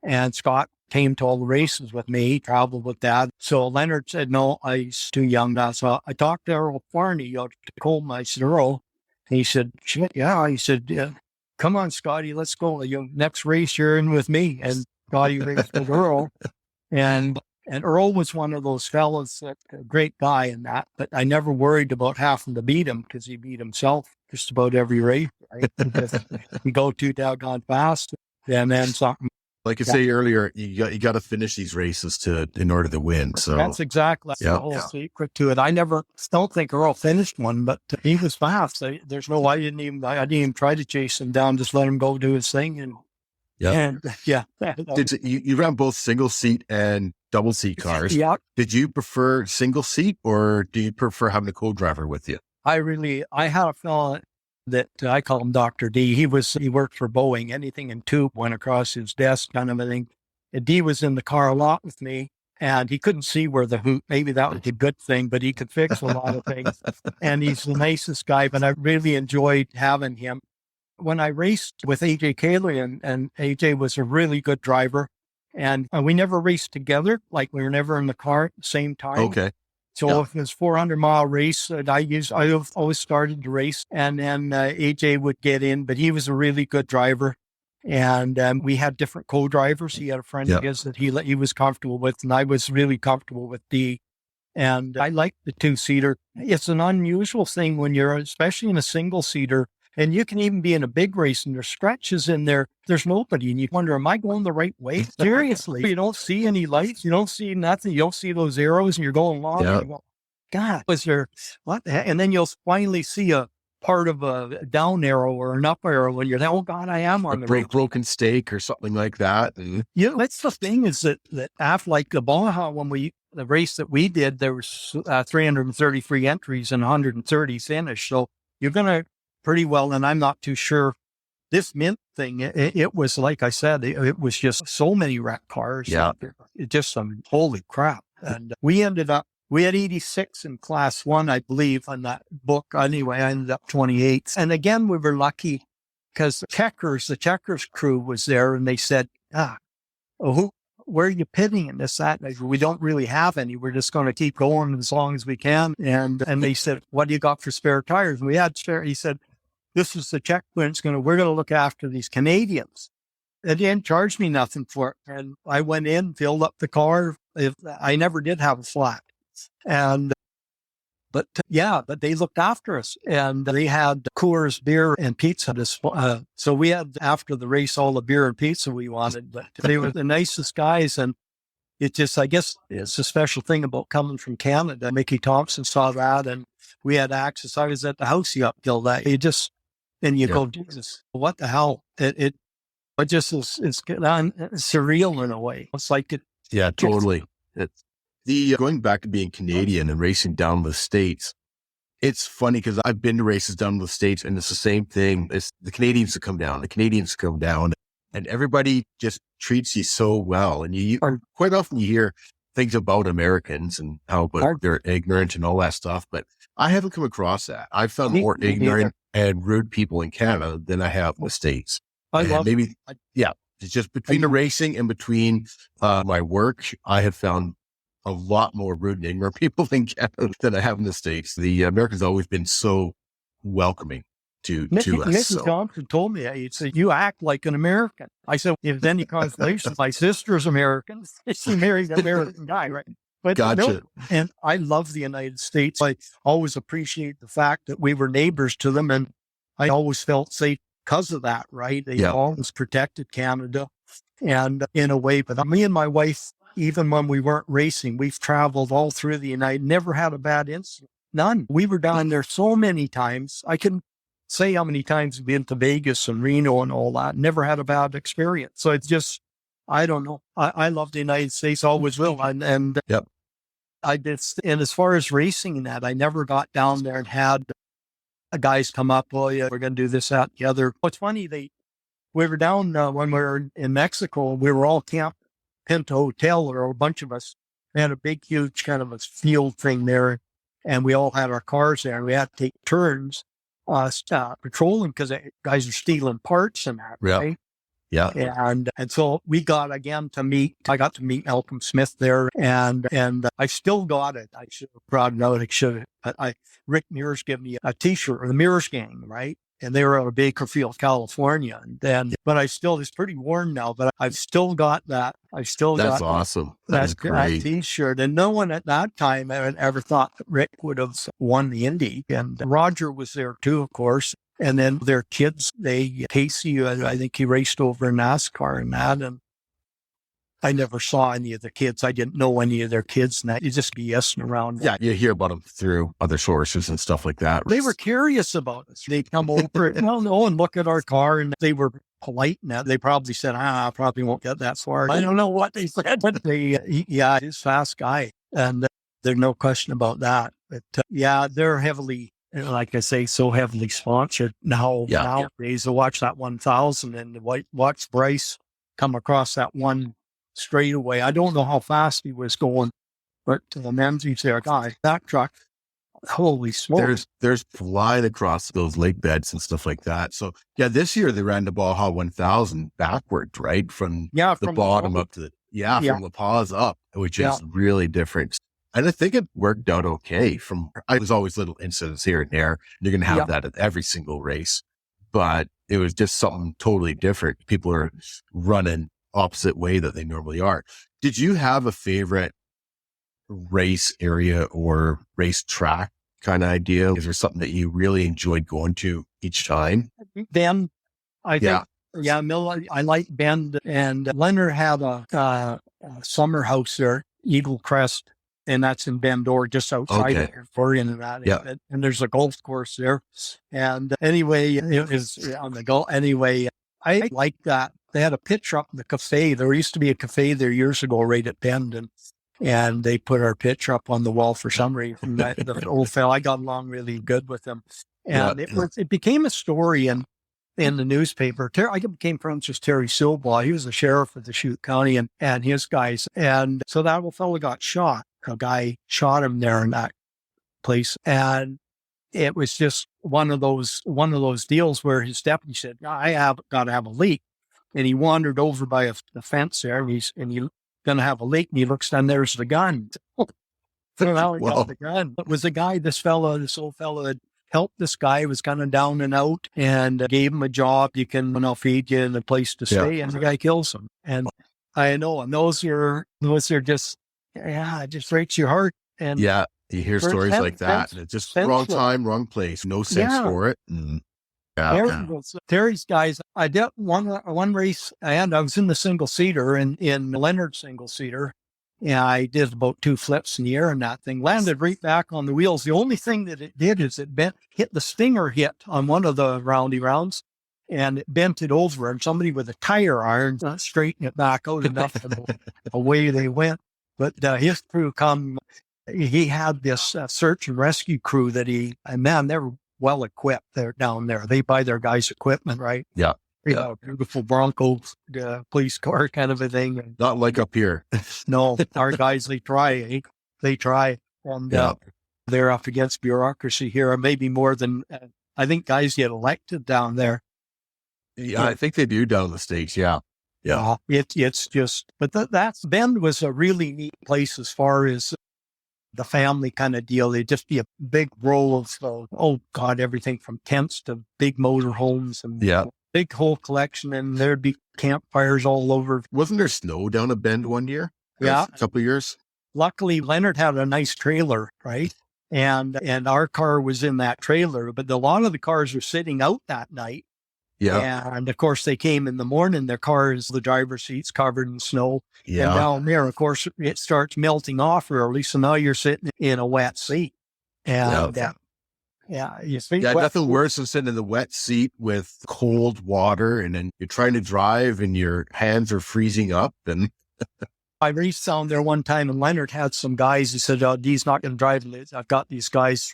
and Scott came to all the races with me, traveled with Dad. So Leonard said, no, he's too young now. So I talked to Earl Farney, Tacoma. I said, Earl, and he said, shit, yeah. He said, come on, Scotty, let's go. Next race, you're in with me. And Scotty raced with Earl. And Earl was one of those fellas, a great guy in that, but I never worried about having to beat him, because he beat himself just about every race. Right? You go too doggone fast, and then something. Like I say earlier, you got to finish these races in order to win. So that's exactly the whole secret to it. I don't think Earl finished one, but he was fast. I didn't even try to chase him down. Just let him go do his thing. And you ran both single seat and double seat cars. Yeah. Did you prefer single seat, or do you prefer having a co-driver with you? I had a fella that I call him Dr. D. He worked for Boeing. Anything in tube went across his desk, kind of a thing. And D was in the car a lot with me. and he couldn't see where the hoop, maybe that was a good thing, but he could fix a lot of things. And he's the nicest guy, but I really enjoyed having him. When I raced with AJ Cayley, and AJ was a really good driver, and we never raced together, like we were never in the car at the same time. Okay. So if it was 400-mile race, I always started to race, and then AJ would get in, but he was a really good driver. And we had different co-drivers. He had a friend of his that he was comfortable with, and I was really comfortable with D. And I liked the two-seater. It's an unusual thing when you're, especially in a single-seater, and you can even be in a big race and there's stretches in there. There's nobody. And you wonder, am I going the right way? Seriously. You don't see any lights. You don't see nothing. You don't see those arrows and you're going along. Yeah. And you go, God, was there, what the heck? And then you'll finally see a part of a down arrow or an up arrow and you're like, oh God, I am on the road. Broken stake or something like that. And that's the thing is that after like the Baja, the race that we did, there was 333 entries and 130 finished. So you're going to pretty well, and I'm not too sure. This Mint thing, it was, like I said, it was just so many wrecked cars. Yeah. Just some holy crap. And we had 86 in class 1, I believe, on that book. Anyway, I ended up 28. And again, we were lucky because the Checkers crew was there and they said, where are you pitting and this, that? And we don't really have any. We're just going to keep going as long as we can. And they said, what do you got for spare tires? And we had spare. He said, this is the checkpoint. We're going to look after these Canadians. They didn't charge me nothing for it. And I went in, filled up the car. I never did have a flat. But they looked after us and they had Coors beer and pizza. So we had, after the race, all the beer and pizza we wanted, but they were the nicest guys. And it just, I guess it's a special thing about coming from Canada. Mickey Thompson saw that and we had access. I was at the house uphill that you go, Jesus, what the hell? It just is, it's surreal in a way. It's like it. Yeah, totally. Going back to being Canadian and racing down the States, it's funny because I've been to races down the States and it's the same thing. It's the Canadians that come down, and everybody just treats you so well. And quite often you hear things about Americans and how they're ignorant and all that stuff, but I haven't come across that. I've found more ignorant and rude people in Canada than I have in the States. It's just between the racing and between my work, I have found a lot more rude and ignorant people in Canada than I have in the States. The Americans have always been so welcoming to us. Mrs. Thompson told me, he said, you act like an American. I said, if there's any consolation, my sister's American. She married an American guy, right? But gotcha. And I love the United States. I always appreciate the fact that we were neighbors to them. And I always felt safe because of that, right? They always protected Canada and in a way. But me and my wife, even when we weren't racing, we've traveled all through the never had a bad incident. None. We were down there so many times. I can say how many times we've been to Vegas and Reno and all that. Never had a bad experience. So it's just, I don't know. I love the United States, always will. And I did. And as far as racing and that, I never got down there and had guys come up, oh yeah, we're going to do this, that, the other. What's funny, we were down when we were in Mexico, we were all camped Pinto Hotel, or a bunch of us. We had a big, huge kind of a field thing there, and we all had our cars there, and we had to take turns patrolling because guys are stealing parts and that, right? Yeah. And so we got again I got to meet Malcolm Smith there, and I still got it. I should have brought it out. But Rick Mears gave me a T-shirt, or the Mears Gang, right? And they were out of Bakerfield, California. But it's pretty worn now, but I've still got that. That's awesome. That's great. That T-shirt. And no one at that time ever thought that Rick would have won the Indy. And Roger was there too, of course. And then their kids, Casey, I think he raced over in NASCAR and that. And I never saw any of the kids. I didn't know any of their kids. And that you just be BSing around. Yeah, you hear about them through other sources and stuff like that. They were curious about us. They'd come over and look at our car, and they were polite. Now they probably said, I probably won't get that far. I don't know what they said, but he's a fast guy. And there's no question about that. But they're heavily, like I say, so heavily sponsored nowadays. To watch that 1000 and watch Bryce come across that one straightaway. I don't know how fast he was going, but the Menzies there, guy, that truck, holy smokes. There's flying across those lake beds and stuff like that. So yeah, this year they ran the Baja 1000 backwards, right? From the bottom up to from La Paz up, which is really different. And I think it worked out okay. There's always little incidents here and there. You're going to have that at every single race, but it was just something totally different. People are running opposite way that they normally are. Did you have a favorite race area or race track kind of idea? Is there something that you really enjoyed going to each time? Bend, I think. I like Bend, and Leonard had a summer house there, Eagle Crest, and that's in Bend, or just outside of Victoria and that. Yeah. And there's a golf course there. And anyway, it is on the golf. Anyway, I like that. They had a picture up in the cafe. There used to be a cafe there years ago right at Bend, and they put our picture up on the wall for some reason. The old fella, I got along really good with him. And it became a story in the newspaper. I became friends with Terry Silbaugh. He was the sheriff of the Chute County and his guys. And so that old fella got shot. A guy shot him there in that place. And it was just one of those deals where his deputy said, I have got to have a leak. And he wandered over by the fence there, and he's going to have a leak. And he looks down, there's the gun. So now he got the gun. It was a guy, this old fella had helped this guy, was kind of down and out, and gave him a job. I'll feed you and a place to stay. And the guy kills him. And I know, and those are just, it just breaks your heart. And you hear stories like that, and it's just wrong time, wrong place, no sense for it. And Terry's guys, I did one race, and I was in the single seater in Leonard's single seater. Yeah, I did about 2 flips in the air, and that thing landed right back on the wheels. The only thing that it did is it hit the stinger hit on one of the roundy rounds, and it bent it over, and somebody with a tire iron straightened it back out enough, and away they went. But his crew he had this search and rescue crew that they're well equipped. They're down there. They buy their guys equipment, right? Yeah. Beautiful Bronco police car kind of a thing. Not like up here. No, our guys, they try. And they're up against bureaucracy here, maybe more than, I think guys get elected down there. Yeah, I think they do down the States. Yeah. It's just, but Bend was a really neat place as far as the family kind of deal. They'd just be a big row of, everything from tents to big motorhomes and big whole collection. And there'd be campfires all over. Wasn't there snow down at Bend one year? Yeah. A couple of years. Luckily, Leonard had a nice trailer, right? And our car was in that trailer, but a lot of the cars were sitting out that night. Yeah. And of course, they came in the morning, their cars, the driver's seats covered in snow. Yeah. And down there, of course, it starts melting off early. So now you're sitting in a wet seat. And you see. Yeah, nothing worse than sitting in the wet seat with cold water, and then you're trying to drive and your hands are freezing up. And I raced down there one time, and Leonard had some guys. He said, he's not going to drive. I've got these guys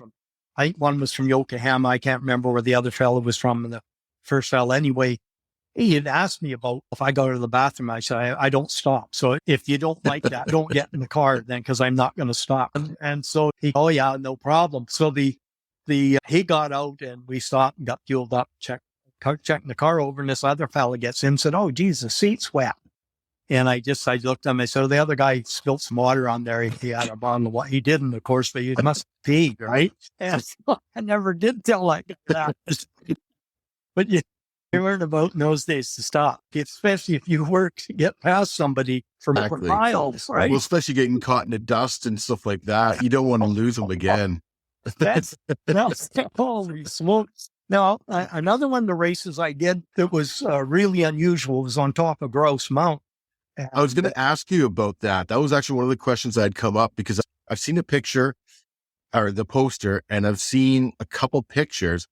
I think one was from Yokohama. I can't remember where the other fellow was from. And the first fella, anyway, he had asked me about if I go to the bathroom. I said, I don't stop. So if you don't like that, don't get in the car then, because I'm not going to stop. And so no problem. So he got out, and we stopped and got fueled up, checking the car over, and this other fella gets in and said, oh, geez, the seat's wet. And I looked at him, I said, the other guy spilled some water on there. He had a bottle of water. He didn't, of course, but he must pee, right? And so I never did tell like that. But you weren't about in those days to stop, especially if you work to get past somebody for miles, right? Well, especially getting caught in the dust and stuff like that. You don't want to lose them again. That's holy smokes. Now, another one of the races I did that was really unusual was on top of Grouse Mountain. I was going to ask you about that. That was actually one of the questions that had come up, because I've seen a picture or the poster, and I've seen a couple pictures,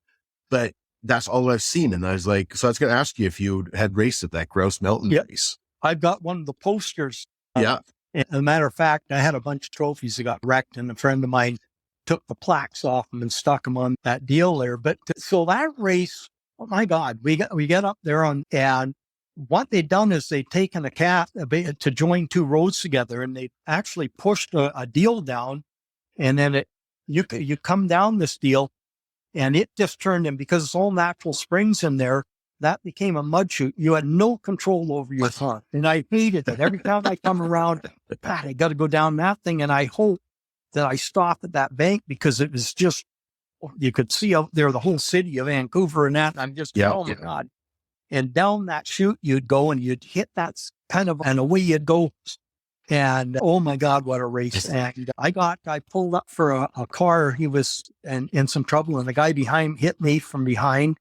but that's all I've seen. And I was like, so I was going to ask you if you had raced at that Grouse Mountain race. I've got one of the posters. As a matter of fact, I had a bunch of trophies that got wrecked, and a friend of mine took the plaques off them and stuck them on that deal there. But so that race, oh my God, we get up there and what they'd done is they'd taken a cat to join two roads together, and they actually pushed a deal down, and then you come down this deal, and it just turned in, because it's all natural springs in there, that became a mud chute. You had no control over your car. And I hated it. Every time I come around, God, I got to go down that thing. And I hope that I stop at that bank, because it was just, you could see out there the whole city of Vancouver and that. And I'm just, oh my God. And down that chute you'd go, and you'd hit that kind of, and away you'd go. And oh my God, what a race. And I pulled up for a car. He was in some trouble, and the guy behind hit me from behind,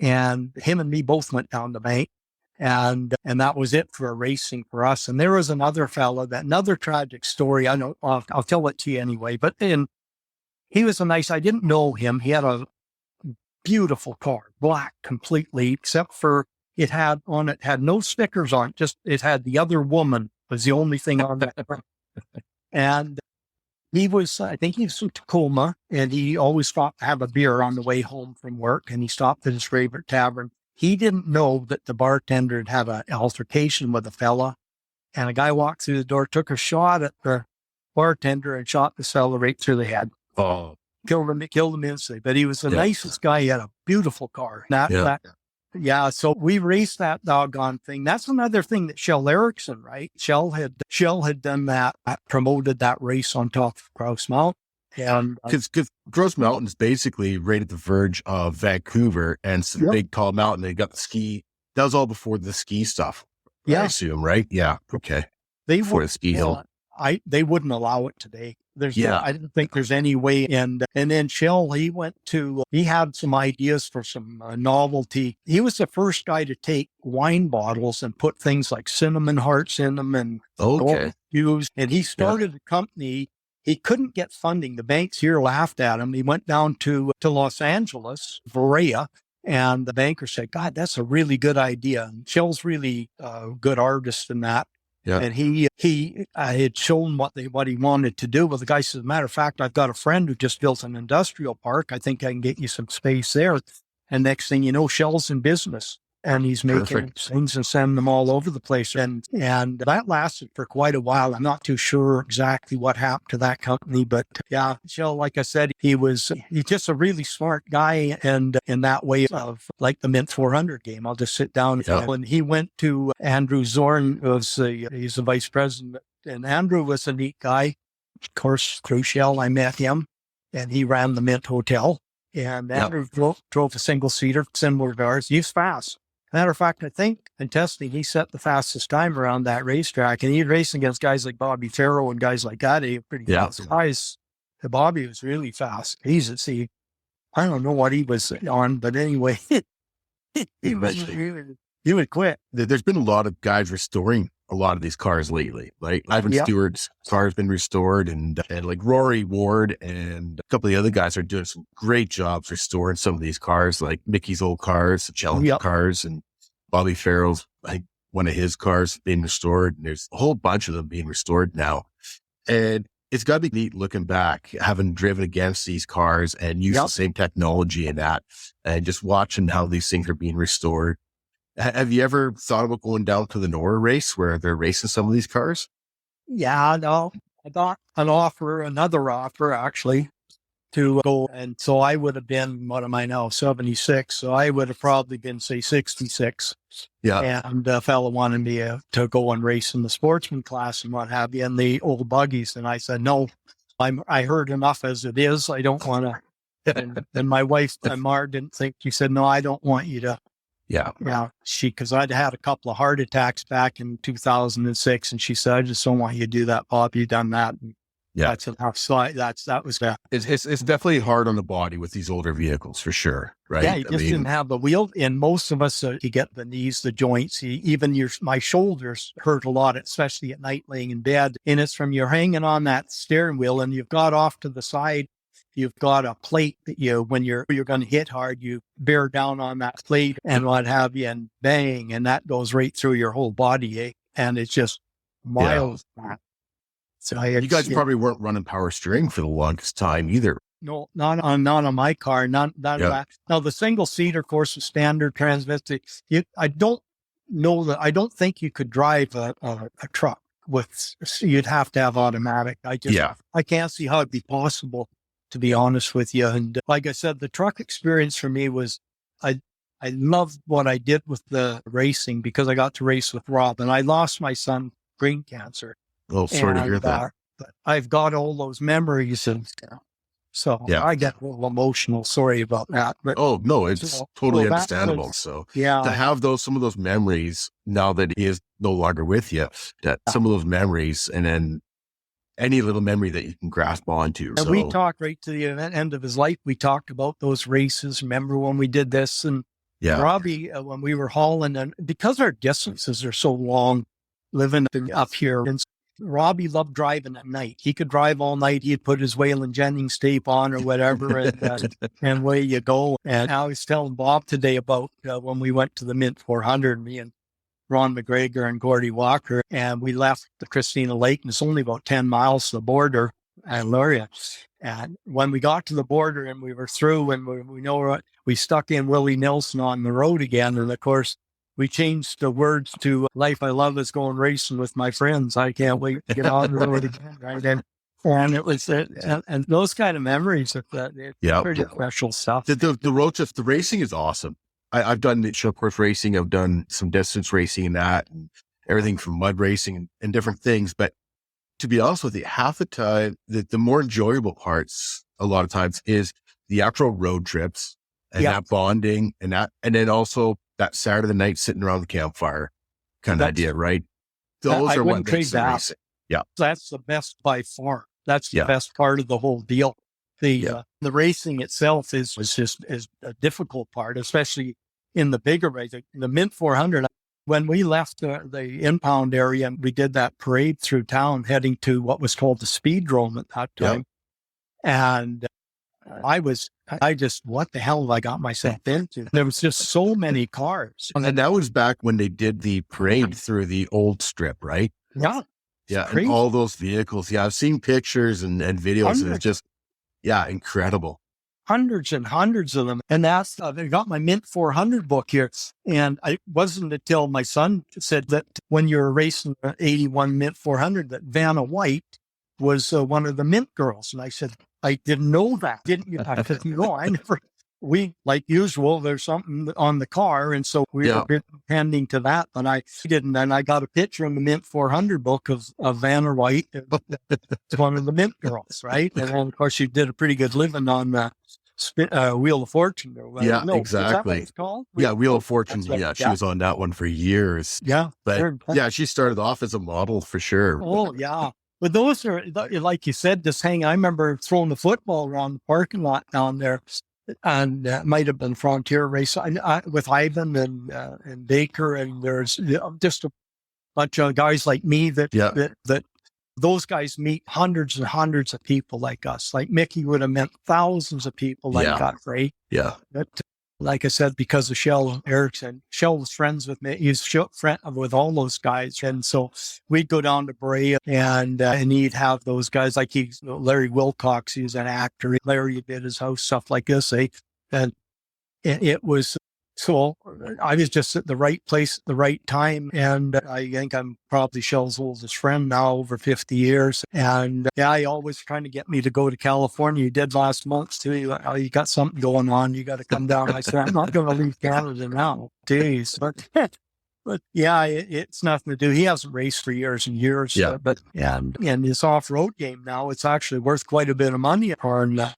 and him and me both went down the bank. And that was it for racing for us. And there was another fella, another tragic story. I know, I'll tell it to you anyway, but then he was I didn't know him. He had a beautiful car, black completely, except for it had no stickers on it. Just, it had the other woman was the only thing on that. And I think he was from Tacoma, and he always stopped to have a beer on the way home from work, and he stopped at his favorite tavern. He didn't know that the bartender had had an altercation with a fella, and a guy walked through the door, took a shot at the bartender, and shot the fella right through the head. Oh, killed him instantly. But he was the nicest guy. He had a beautiful car. So we raced that doggone thing. That's another thing that Shell Erickson, right? Shell had done that, promoted that race on top of Grouse Mountain. And because Grouse Mountain is basically right at the verge of Vancouver, and it's a big tall mountain. They got the ski. That was all before the ski stuff. I assume, right? Yeah. Okay. Before the ski hill. They wouldn't allow it today. I didn't think there's any way. And then Shell, he had some ideas for some novelty. He was the first guy to take wine bottles and put things like cinnamon hearts in them and hues. And he started a company. He couldn't get funding. The banks here laughed at him. He went down to Los Angeles, Varela, and the banker said, God, that's a really good idea. And Shell's really a good artist in that. Yeah. And he had shown what he wanted to do. Well, the guy says, as a matter of fact, I've got a friend who just built an industrial park. I think I can get you some space there. And next thing you know, Shell's in business, and he's making things and sending them all over the place. And that lasted for quite a while. I'm not too sure exactly what happened to that company, but yeah, Shell, like I said, he's just a really smart guy. And in that way of like the Mint 400 game, I'll just sit down. And he went to Andrew Zorn, he's the vice president. And Andrew was a neat guy. Of course, through Shell, I met him, and he ran the Mint Hotel. And Andrew drove a single-seater, similar to ours. He was fast. Matter of fact, I think in testing, he set the fastest time around that racetrack, and he'd race against guys like Bobby Farrow and guys like that. He was pretty fast guys. Bobby was really fast. I don't know what he was on, but anyway, he would quit. There's been a lot of guys restoring a lot of these cars lately. Like Ivan Stewart's car has been restored, and like Rory Ward and a couple of the other guys are doing some great jobs restoring some of these cars, like Mickey's old cars, the Challenger cars, and Bobby Farrell's, I think one of his cars being restored. And there's a whole bunch of them being restored now. And it's got to be neat looking back, having driven against these cars and used the same technology in that, and just watching how these things are being restored. Have you ever thought about going down to the Nora race where they're racing some of these cars? Yeah, no, I got another offer actually to go. And so I would have been, what am I now, 76. So I would have probably been, say, 66. Yeah. And a fellow wanted me to go and race in the sportsman class and what have you, and the old buggies. And I said, no, I heard enough as it is. I don't want to. And my wife, Mar, didn't think, she said, no, I don't want you to. Yeah. Because I'd had a couple of heart attacks back in 2006, and she said, I just don't want you to do that, Bob. You've done that. And that's enough. So that was that. It's definitely hard on the body with these older vehicles for sure. Right. Yeah. You just didn't have the wheel. And most of us, you get the knees, the joints, even my shoulders hurt a lot, especially at night laying in bed. And it's from you're hanging on that steering wheel, and you've got off to the side. You've got a plate that when you're going to hit hard, you bear down on that plate and what have you, and bang, and that goes right through your whole body, and it's just miles back. So you guys probably weren't running power steering for the longest time either. No, not on my car. Not that. Now the single seater, of course, is standard transmission. I don't know that I don't think you could drive a truck you'd have to have automatic. I can't see how it'd be possible, to be honest with you. And like I said, the truck experience for me was, I loved what I did with the racing because I got to race with Rob, and I lost my son brain cancer. Oh, sorry to hear that. But I've got all those memories, and so I get a little emotional. Sorry about that. But oh no, it's totally understandable. So to have some of those memories now that he is no longer with you, some of those memories, and then any little memory that you can grasp onto. And we talked right to the end of his life. We talked about those races. Remember when we did this? And Robbie, when we were hauling, and because our distances are so long, living up here, and Robbie loved driving at night. He could drive all night. He'd put his Waylon Jennings tape on or whatever, and away you go. And I was telling Bob today about when we went to the Mint 400, me and Ron McGregor and Gordy Walker, and we left the Christina Lake, and it's only about 10 miles to the border at Luria. And when we got to the border and we were through, and we stuck in Willie Nelson on the road again, and of course, we changed the words to "Life I Love is Going Racing with My Friends. I can't wait to get on the road again." Right, and it was and those kind of memories of that. Pretty special stuff. The road trip, the racing is awesome. I've done the short course racing. I've done some distance racing and that, and everything from mud racing and different things. But to be honest with you, half the time, the more enjoyable parts, a lot of times, is the actual road trips and that bonding and then also that Saturday night sitting around the campfire kind of idea, right? Those are what makes the racing. Yeah. That's the best by far. That's the best part of the whole deal. The racing itself is a difficult part, especially in the bigger race. The Mint 400, when we left the impound area, and we did that parade through town heading to what was called the Speedrome at that time. And what the hell have I got myself into? There was just so many cars. And that was back when they did the parade through the old strip, right? Yeah. Yeah. And all those vehicles. Yeah. I've seen pictures and videos, and it's just, incredible. Hundreds and hundreds of them. And I got my Mint 400 book here. And it wasn't until my son said that when you're racing the 81 Mint 400, that Vanna White was one of the Mint girls. And I said, I didn't know that, didn't you? I said, I never. We, like usual, there's something on the car. And so we were pending to that, but I didn't. And I got a picture in the Mint 400 book of Vanna White. It's one of the Mint girls, right? And then, of course, she did a pretty good living on Wheel of Fortune. Exactly. Is that what it's called? Wheel of Fortune. Right. She was on that one for years. Yeah. But she started off as a model for sure. Oh, yeah. But those are, like you said, I remember throwing the football around the parking lot down there, and it might have been Frontier Race with Ivan and Baker, and there's just a bunch of guys like me that those guys meet hundreds and hundreds of people like us. Like Mickey would have met thousands of people like that, right? Yeah. But, like I said, because of Shell Erickson, Shell was friends with me. He's friend with all those guys. And so we'd go down to Brea and he'd have those guys like Larry Wilcox, he's an actor. Larry did his house, stuff like this. And it was, so I was just at the right place at the right time. And I think I'm probably Shell's oldest friend now, over 50 years. And he always trying to get me to go to California. You did last month too. You got something going on. You got to come down. I said, I'm not going to leave Canada now. Jeez. But it's nothing to do. He hasn't raced for years and years. Yeah. And his off-road game now, it's actually worth quite a bit of money on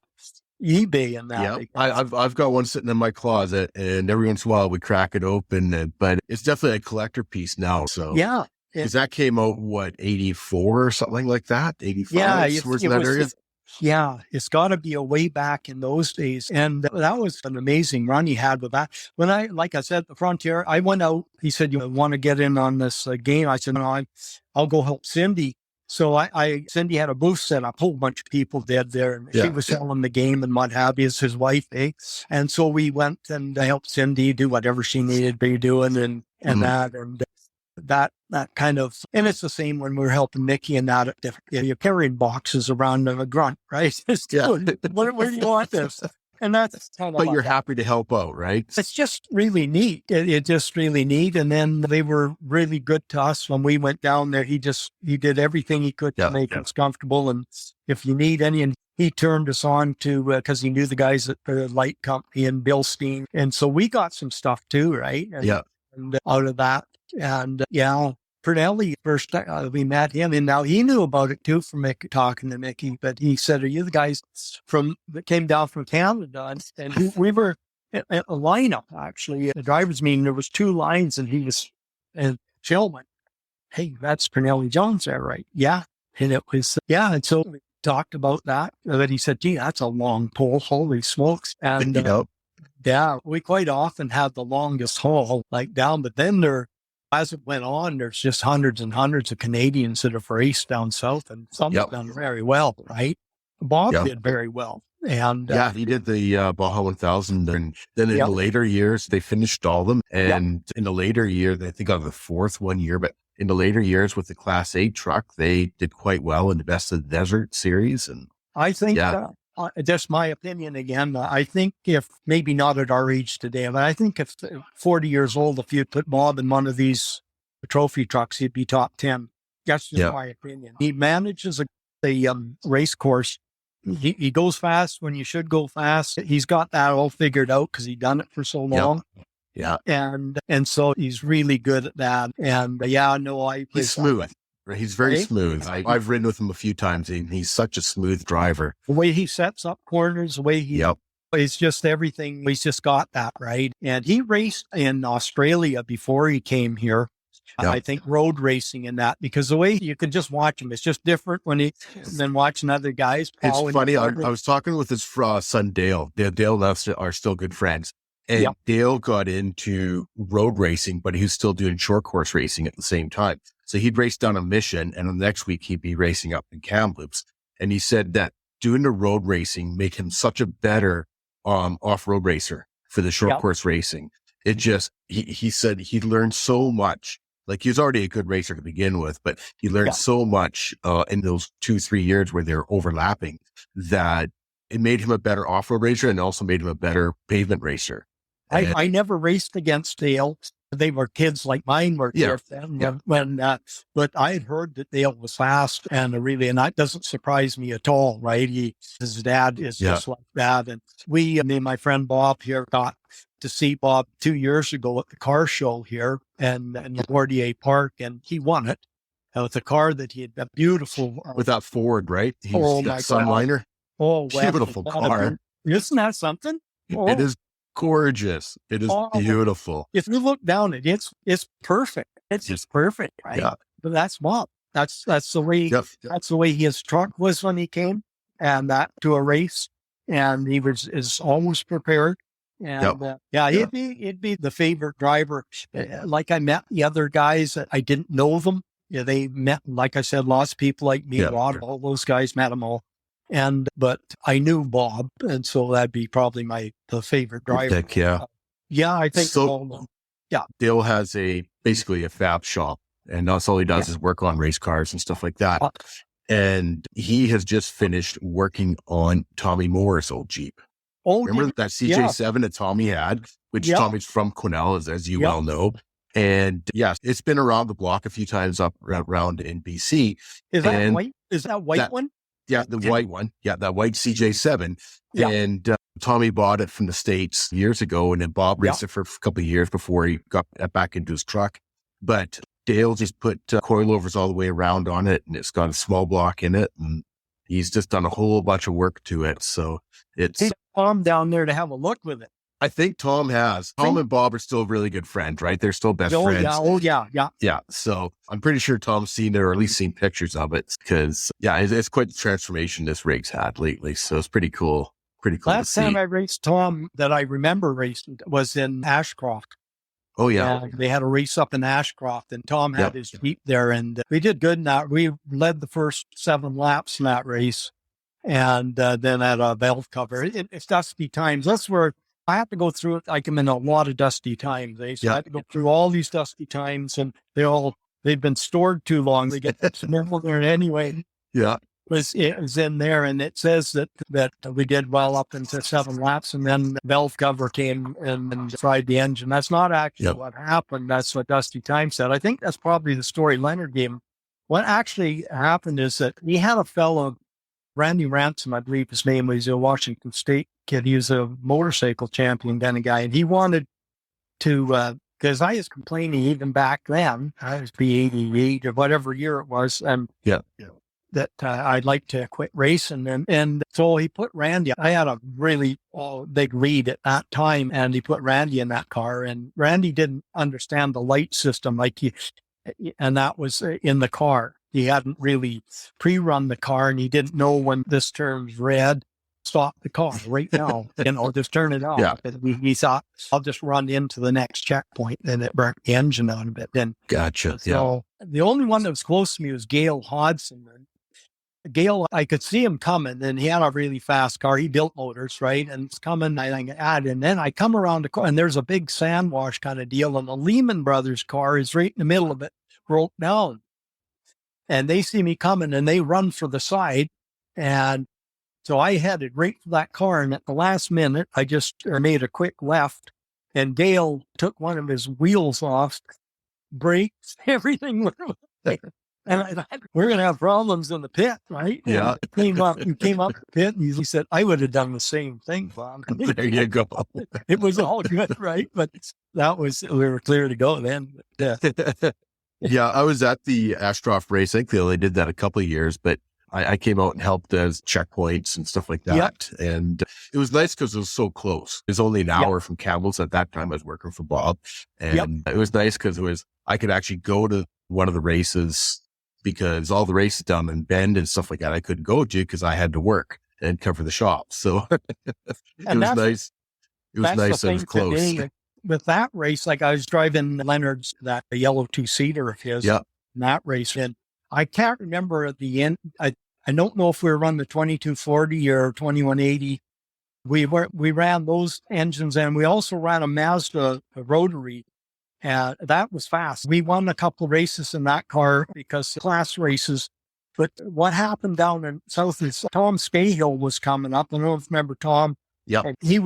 eBay and that. Yeah, I've got one sitting in my closet, and every once in a while we crack it open, but it's definitely a collector piece now. So because that came out 84 or something like that, 85. Yeah, it's got to be a way back in those days, and that was an amazing run he had with that. When like I said, the Frontier, I went out. He said, "You want to get in on this game?" I said, "No, I'll go help Cindy." So Cindy had a booth set up, a whole bunch of people did there, and she was selling the game and what have you, as his wife, And so we went and I helped Cindy do whatever she needed to be doing and that, and that kind of, and it's the same when we were helping Mickey and that. You're carrying boxes around in a grunt, right? Where do you want this? And that's kind of. But you're happy to help out, right? It's just really neat. It's just really neat. And then they were really good to us when we went down there. He did everything he could to make us comfortable. And if you need any, and he turned us on to, because he knew the guys at the light company and Bill Steen. And so we got some stuff too, right? And out of that. And Pernelli, first time we met him, and now he knew about it too from talking to Mickey. But he said, "Are you the guys that came down from Canada?" And we were a lineup actually. The drivers' meeting, there was 2 lines, and Jill went, "Hey, that's Pernelli Jones there, right?" Yeah, and it was and so we talked about that. And then he said, "Gee, that's a long pole. Holy smokes!" And we quite often had the longest haul like down, but then as it went on, there's just hundreds and hundreds of Canadians that have raced down south, and some have done very well, right? Bob did very well. And he did the Baja 1000. And then in the later years, they finished all of them. And in the later year, I think on the 4th one year, but in the later years with the Class 8 truck, they did quite well in the Best of the Desert series. And I think just my opinion again. I think if maybe not at our age today, but I think if 40 years old, if you put Bob in one of these trophy trucks, he'd be top 10. That's just my opinion. He manages a race course. He goes fast when you should go fast. He's got that all figured out because he's done it for so long. Yeah. And so he's really good at that. And he's smooth. He's very smooth. I've ridden with him a few times, and he's such a smooth driver. The way he sets up corners, the way it's just everything. He's just got that right. And he raced in Australia before he came here. I think road racing in that, because the way you can just watch him, it's just different than watching other guys. It's funny. I was talking with his son, Dale. Dale and us are still good friends. And Dale got into road racing, but he was still doing short course racing at the same time. So he'd race down a Mission, and the next week he'd be racing up in Kamloops. And he said that doing the road racing made him such a better off-road racer for the short course racing. It just, he said he learned so much. Like, he was already a good racer to begin with, but he learned so much in those 2-3 years where they're overlapping that it made him a better off-road racer, and also made him a better pavement racer. I never raced against Dale. They were kids like mine were kids then. But I had heard that Dale was fast and that doesn't surprise me at all, right? His dad is just like that. And me and my friend Bob here got to see Bob 2 years ago at the car show here in LaGuardia Park, and he won it with a car that he had, a beautiful. With that Ford, right? He's got Sunliner. Oh, beautiful car. Isn't that something? Oh. It is gorgeous. It is beautiful. If you look down it, it's perfect. It's just perfect, right? Yeah. But that's Bob. That's the way. That's the way his truck was when he came, and that to a race, and he is always prepared. And he'd be the favorite driver. Like, I met the other guys that I didn't know them. Yeah, they met, like I said, lots of people like me, Rod, all those guys, met them all. But I knew Bob, and so that'd be probably the favorite driver. Heck, I think so. Dale has basically a fab shop, and that's all he does is work on race cars and stuff like that. And he has just finished working on Tommy Moore's old Jeep. Oh, remember that CJ7 that Tommy had, which Tommy's from Quesnel, as you well know. And it's been around the block a few times up around in BC. Is that white? Is that white one? Yeah, the white one. Yeah, that white CJ7. Yeah. And Tommy bought it from the States years ago, and then Bob raced it for a couple of years before he got back into his truck. But Dale just put coilovers all the way around on it, and it's got a small block in it, and he's just done a whole bunch of work to it. So it's Tom down there to have a look with it. I think Tom has. Tom and Bob are still really good friends, right? They're still best friends. Yeah. So I'm pretty sure Tom's seen it, or at least seen pictures of it, because it's quite the transformation this rig's had lately. So it's pretty cool. Last time I raced Tom that I remember racing was in Ashcroft. Oh yeah. They had a race up in Ashcroft, and Tom had his Jeep there, and we did good in that. We led the first 7 laps in that race, and then had a valve cover. It's dusty times. That's where I have to go through it. I'm in a lot of dusty times. So I have to go through all these dusty times, and they've been stored too long. They get mineral there anyway. Yeah. it was in there, and it says that we did well up into 7 laps, and then the valve cover came and fried the engine. That's not actually what happened. That's what Dusty Time said. I think that's probably the story Leonard gave him. What actually happened is that he had a fellow, Randy Ransom, I believe his name was, a Washington State kid. He was a motorcycle champion kind of guy, and he wanted to, because I was complaining even back then, I was B88 or whatever year it was, and that I'd like to quit racing. And so he put Randy, I had a really big lead at that time, and he put Randy in that car, and Randy didn't understand the light system and that was in the car. He hadn't really pre-run the car, and he didn't know when this turns red, stop the car right now, just turn it off. Yeah. He thought, I'll just run into the next checkpoint, and it burnt the engine out a bit. Then gotcha. So the only one that was close to me was Gail Hodson. Gail, I could see him coming, and he had a really fast car. He built motors, right? And it's coming, and then I come around the car, and there's a big sand wash kind of deal, and the Lehman Brothers car is right in the middle of it, broke down. And they see me coming, and they run for the side, and so I headed right for that car, and at the last minute, I just made a quick left, and Dale took one of his wheels off, brakes, everything. And we're going to have problems in the pit, right? Yeah. He came up the pit, and he said, I would have done the same thing, Bob. There you go. It was all good, right? But we were clear to go then. Yeah, I was at the Ashcroft race. I think they only did that a couple of years, but I came out and helped as checkpoints and stuff like that. Yep. And it was nice because it was so close. It was only an hour from Campbell's at that time. I was working for Bob. And it was nice because I could actually go to one of the races, because all the races down in Bend and stuff like that, I couldn't go to because I had to work and cover the shop. So it was nice. It was nice that it was close. Today, with that race, like I was driving Leonard's, that yellow 2-seater of his, in that race. And I can't remember at the end. I don't know if we were running the 2240 or 2180. We ran those engines, and we also ran a Mazda rotary. That was fast. We won a couple of races in that car because class races. But what happened down in South is Tom Scahill was coming up. I don't know if you remember Tom. Yeah. He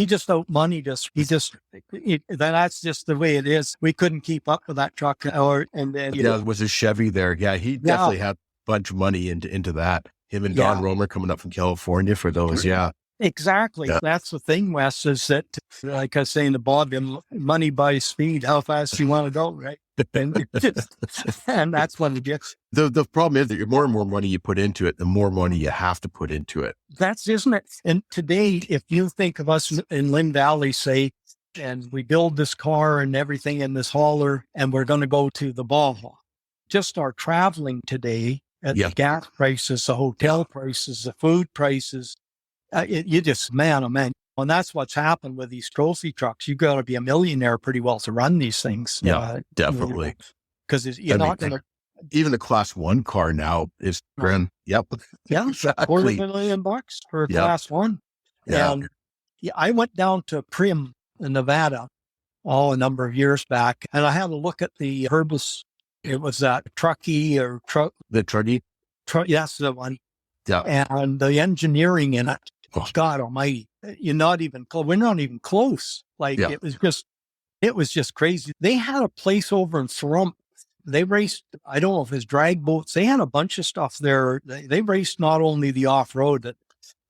just outmoneyed us. That's just the way it is. We couldn't keep up with that truck. It was a Chevy there. Yeah. He definitely had a bunch of money into that. Him and Don Romer coming up from California for those. Yeah. Exactly. Yeah. That's the thing, Wes, is that, like I was saying to Bob, money buys speed. How fast you want to go, right? And that's what it gets. The problem is that the more and more money you put into it, the more money you have to put into it. Isn't it? And today, if you think of us in Lynn Valley, say, and we build this car and everything in this hauler, and we're going to go to the Baja, just our traveling today at the gas prices, the hotel prices, the food prices, you just, man, oh man. And that's what's happened with these trophy trucks. You got to be a millionaire pretty well to run these things. Yeah, definitely. Because you're not going to. Even the Class 1 car now is grand. Yep. Yeah, exactly. $250,000 for a Class 1. Yeah. And I went down to Primm in Nevada a number of years back, and I had a look at the Herbis. It was that Truckee or truck. The Truckee? Yes, the one. Yeah. And the engineering in it. Oh, God almighty. We're not even close. Like it was just crazy. They had a place over in Thrump. They raced, I don't know if it's drag boats. They had a bunch of stuff there. They raced not only the off-road, that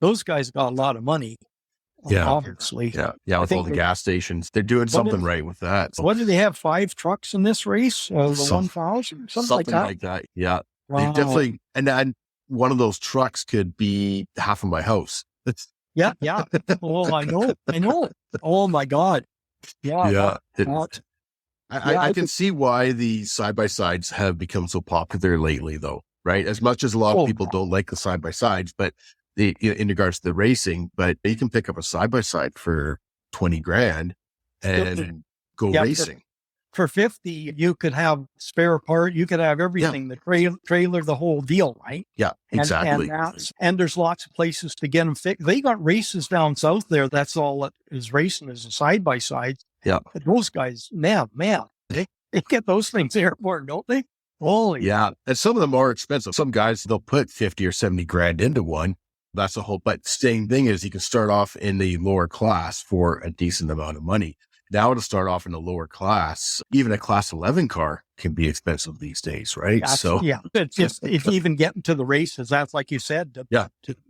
those guys got a lot of money. Yeah. Obviously. Yeah. With all the gas stations, they're doing something right with that. So. What did they have? 5 trucks in this race? The 1,000? Something like that. Yeah. Wow. They definitely, and one of those trucks could be half of my house. Yeah. Oh, I know. Oh my God. Yeah. I can see why the side-by-sides have become so popular lately, though, right? As much as a lot of people don't like the side-by-sides, but in regards to the racing, but you can pick up a side-by-side for $20,000 and go racing. For 50, you could have spare part. You could have everything, the trailer, the whole deal, right? Yeah, exactly. And there's lots of places to get them fixed. They got races down south there. That's all that is racing is a side-by-side. Yeah. But those guys, man, they get those things airborne, don't they? Holy. Yeah. And some of them are expensive. Some guys, they'll put 50 or 70 grand into one. That's the whole, but same thing is you can start off in the lower class for a decent amount of money. Now to start off in the lower class, even a class 11 car can be expensive these days, right? It's just, if you even get into the races, that's like you said,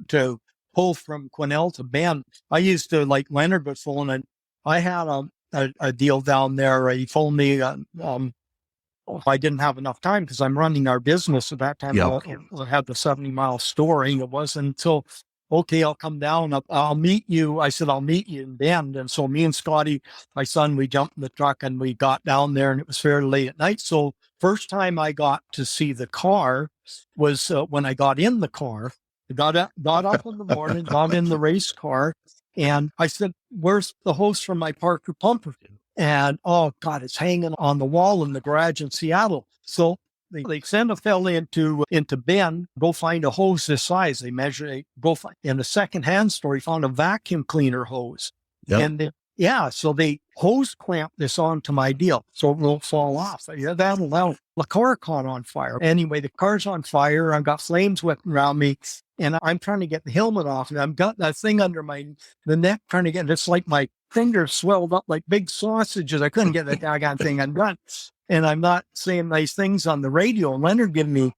to pull from Quesnel to Bend. I used to, like Leonard was pulling, and I had a deal down there. He told me, I didn't have enough time because I'm running our business at that time. I had the 70-mile store, and it wasn't until, okay, I'll come down. I'll meet you. I said, I'll meet you in Bend. And so me and Scotty, my son, we jumped in the truck and we got down there, and it was fairly late at night. So first time I got to see the car was when I got in the car. I got up in the morning, got in the race car, and I said, where's the hose from my Parker pumper? And, oh, God, it's hanging on the wall in the garage in Seattle. So they send a fella into Bend, go find a hose this size. They measure, in a secondhand store, he found a vacuum cleaner hose. Yep. And so they hose clamp this onto my deal so it won't fall off. That'll the car caught on fire. Anyway, the car's on fire. I've got flames whipping around me, and I'm trying to get the helmet off, and I've got that thing under the neck trying to get it. It's like my fingers swelled up like big sausages. I couldn't get that daggone thing undone. And I'm not saying nice things on the radio. And Leonard giving me,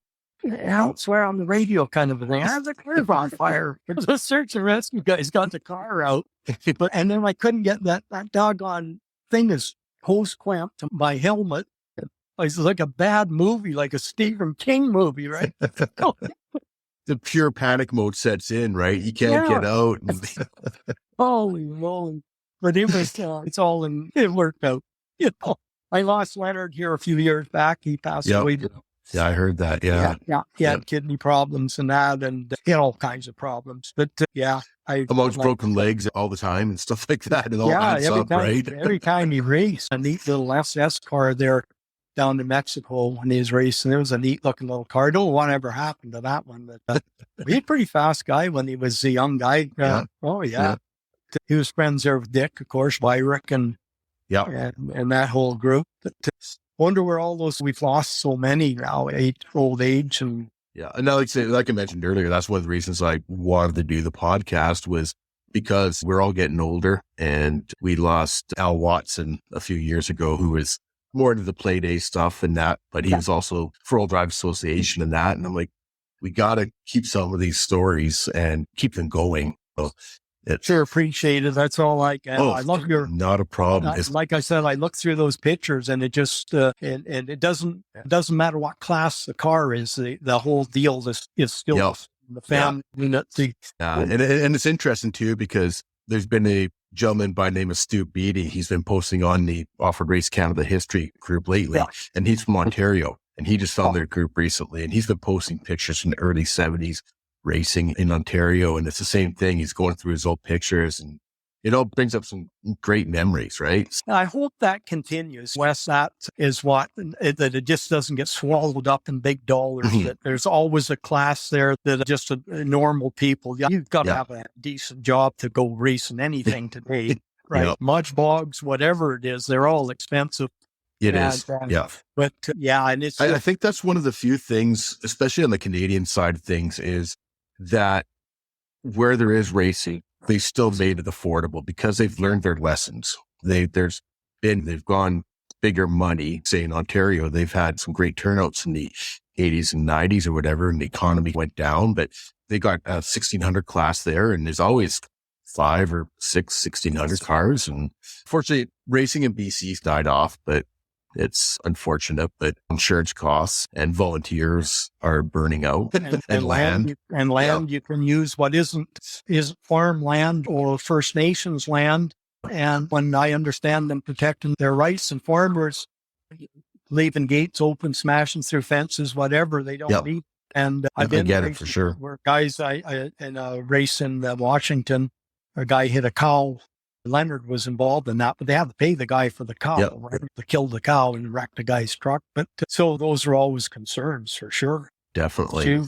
I don't swear on the radio kind of a thing. I have the car's on fire. The search and rescue guys got the car out. And then I couldn't get that doggone thing is hose clamped to my helmet. It's like a bad movie, like a Stephen King movie, right? The pure panic mode sets in, right? You can't get out. Holy moly. But it was, it worked out. I lost Leonard here a few years back. He passed away. Yeah, I heard that. Yeah. He had kidney problems and that, and all kinds of problems. But amongst broken legs all the time and stuff like that. And all adds up, right? Every time he raced, a neat little SS car there down in Mexico when he was racing. It was a neat looking little car. I don't know what ever happened to that one, but he was a pretty fast guy when he was a young guy. He was friends there with Dick, of course, Byrick, and that whole group. But wonder where all those, we've lost so many now, old age. And like I mentioned earlier, that's one of the reasons I wanted to do the podcast was because we're all getting older, and we lost Al Watson a few years ago, who was more into the play day stuff and that, but he was also for All Drive Association and that. And I'm like, we got to keep some of these stories and keep them going. So sure, appreciate it. That's all I can. I love not a problem. Like I said, I look through those pictures, and it just and it doesn't matter what class the car is. The whole deal is still the family unit. And it's interesting too, because there's been a gentleman by the name of Stu Beatty. He's been posting on the Off-Road Race Canada history group lately, and he's from Ontario, and he just found their group recently, and he's been posting pictures from the early 70s racing in Ontario. And it's the same thing. He's going through his old pictures, and it all brings up some great memories, right? I hope that continues, Wes. That is that it just doesn't get swallowed up in big dollars. That there's always a class there that are just normal people. You've got to have a decent job to go racing anything today, right? Mud bogs, whatever it is, they're all expensive. It is. But and it's. I think that's one of the few things, especially on the Canadian side of things, is that where there is racing, they still made it affordable because they've learned their lessons. They've gone bigger money. Say in Ontario, they've had some great turnouts in the 80s and 90s or whatever, and the economy went down, but they got a 1600 class there, and there's always 5 or 6 1600 cars. And fortunately, racing in BC's died off, but it's unfortunate, but insurance costs and volunteers are burning out and land. You can use what isn't farmland or First Nations land. And when I understand them protecting their rights, and farmers leaving gates open, smashing through fences, whatever, they don't need. And I get it for sure. Where guys, in a race in Washington, a guy hit a cow. Leonard was involved in that, but they had to pay the guy for the cow, right? To kill the cow and wreck the guy's truck. But so those are always concerns for sure. Definitely.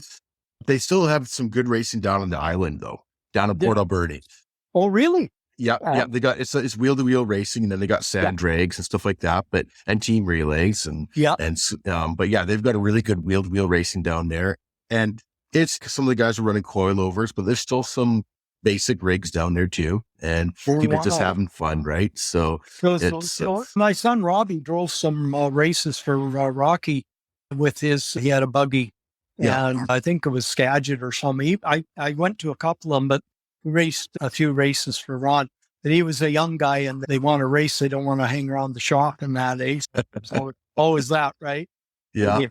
They still have some good racing down on the island, though, down in Port Alberni. Oh, really? Yeah. They got it's wheel to wheel racing, and then they got sand drags and stuff like that, and team relays but yeah, they've got a really good wheel to wheel racing down there. And it's some of the guys are running coilovers, but there's still some basic rigs down there too, and people just having fun, right? So my son Robbie drove some races for Rocky with he had a buggy, and I think it was Skagit or something. I went to a couple of them, but raced a few races for Ron. But he was a young guy, and they want to race. They don't want to hang around the shop in that age. So always that, right? Yeah.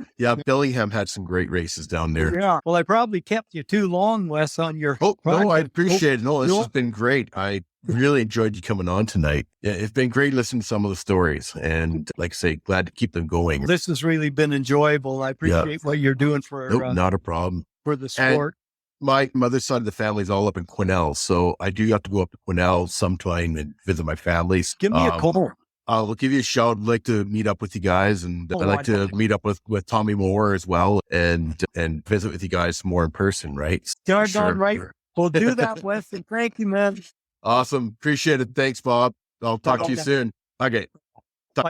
Bellingham had some great races down there. Yeah. Well, I probably kept you too long, Wes, on your. Oh, no, I appreciate it. No, this has been great. I really enjoyed you coming on tonight. Yeah, it's been great listening to some of the stories, and like I say, glad to keep them going. This has really been enjoyable. I appreciate what you're doing for. Not a problem. For the sport. And my mother's side of the family is all up in Quesnel, so I do have to go up to Quesnel sometime and visit my families. Give me a call. I'll give you a shout. I'd like to meet up with you guys, and I'd like to meet up with Tommy Moore as well, and visit with you guys more in person, right? Sure. Right. We'll do that, Wes, and thank you, man. Awesome. Appreciate it. Thanks, Bob. I'll talk to you soon. Okay.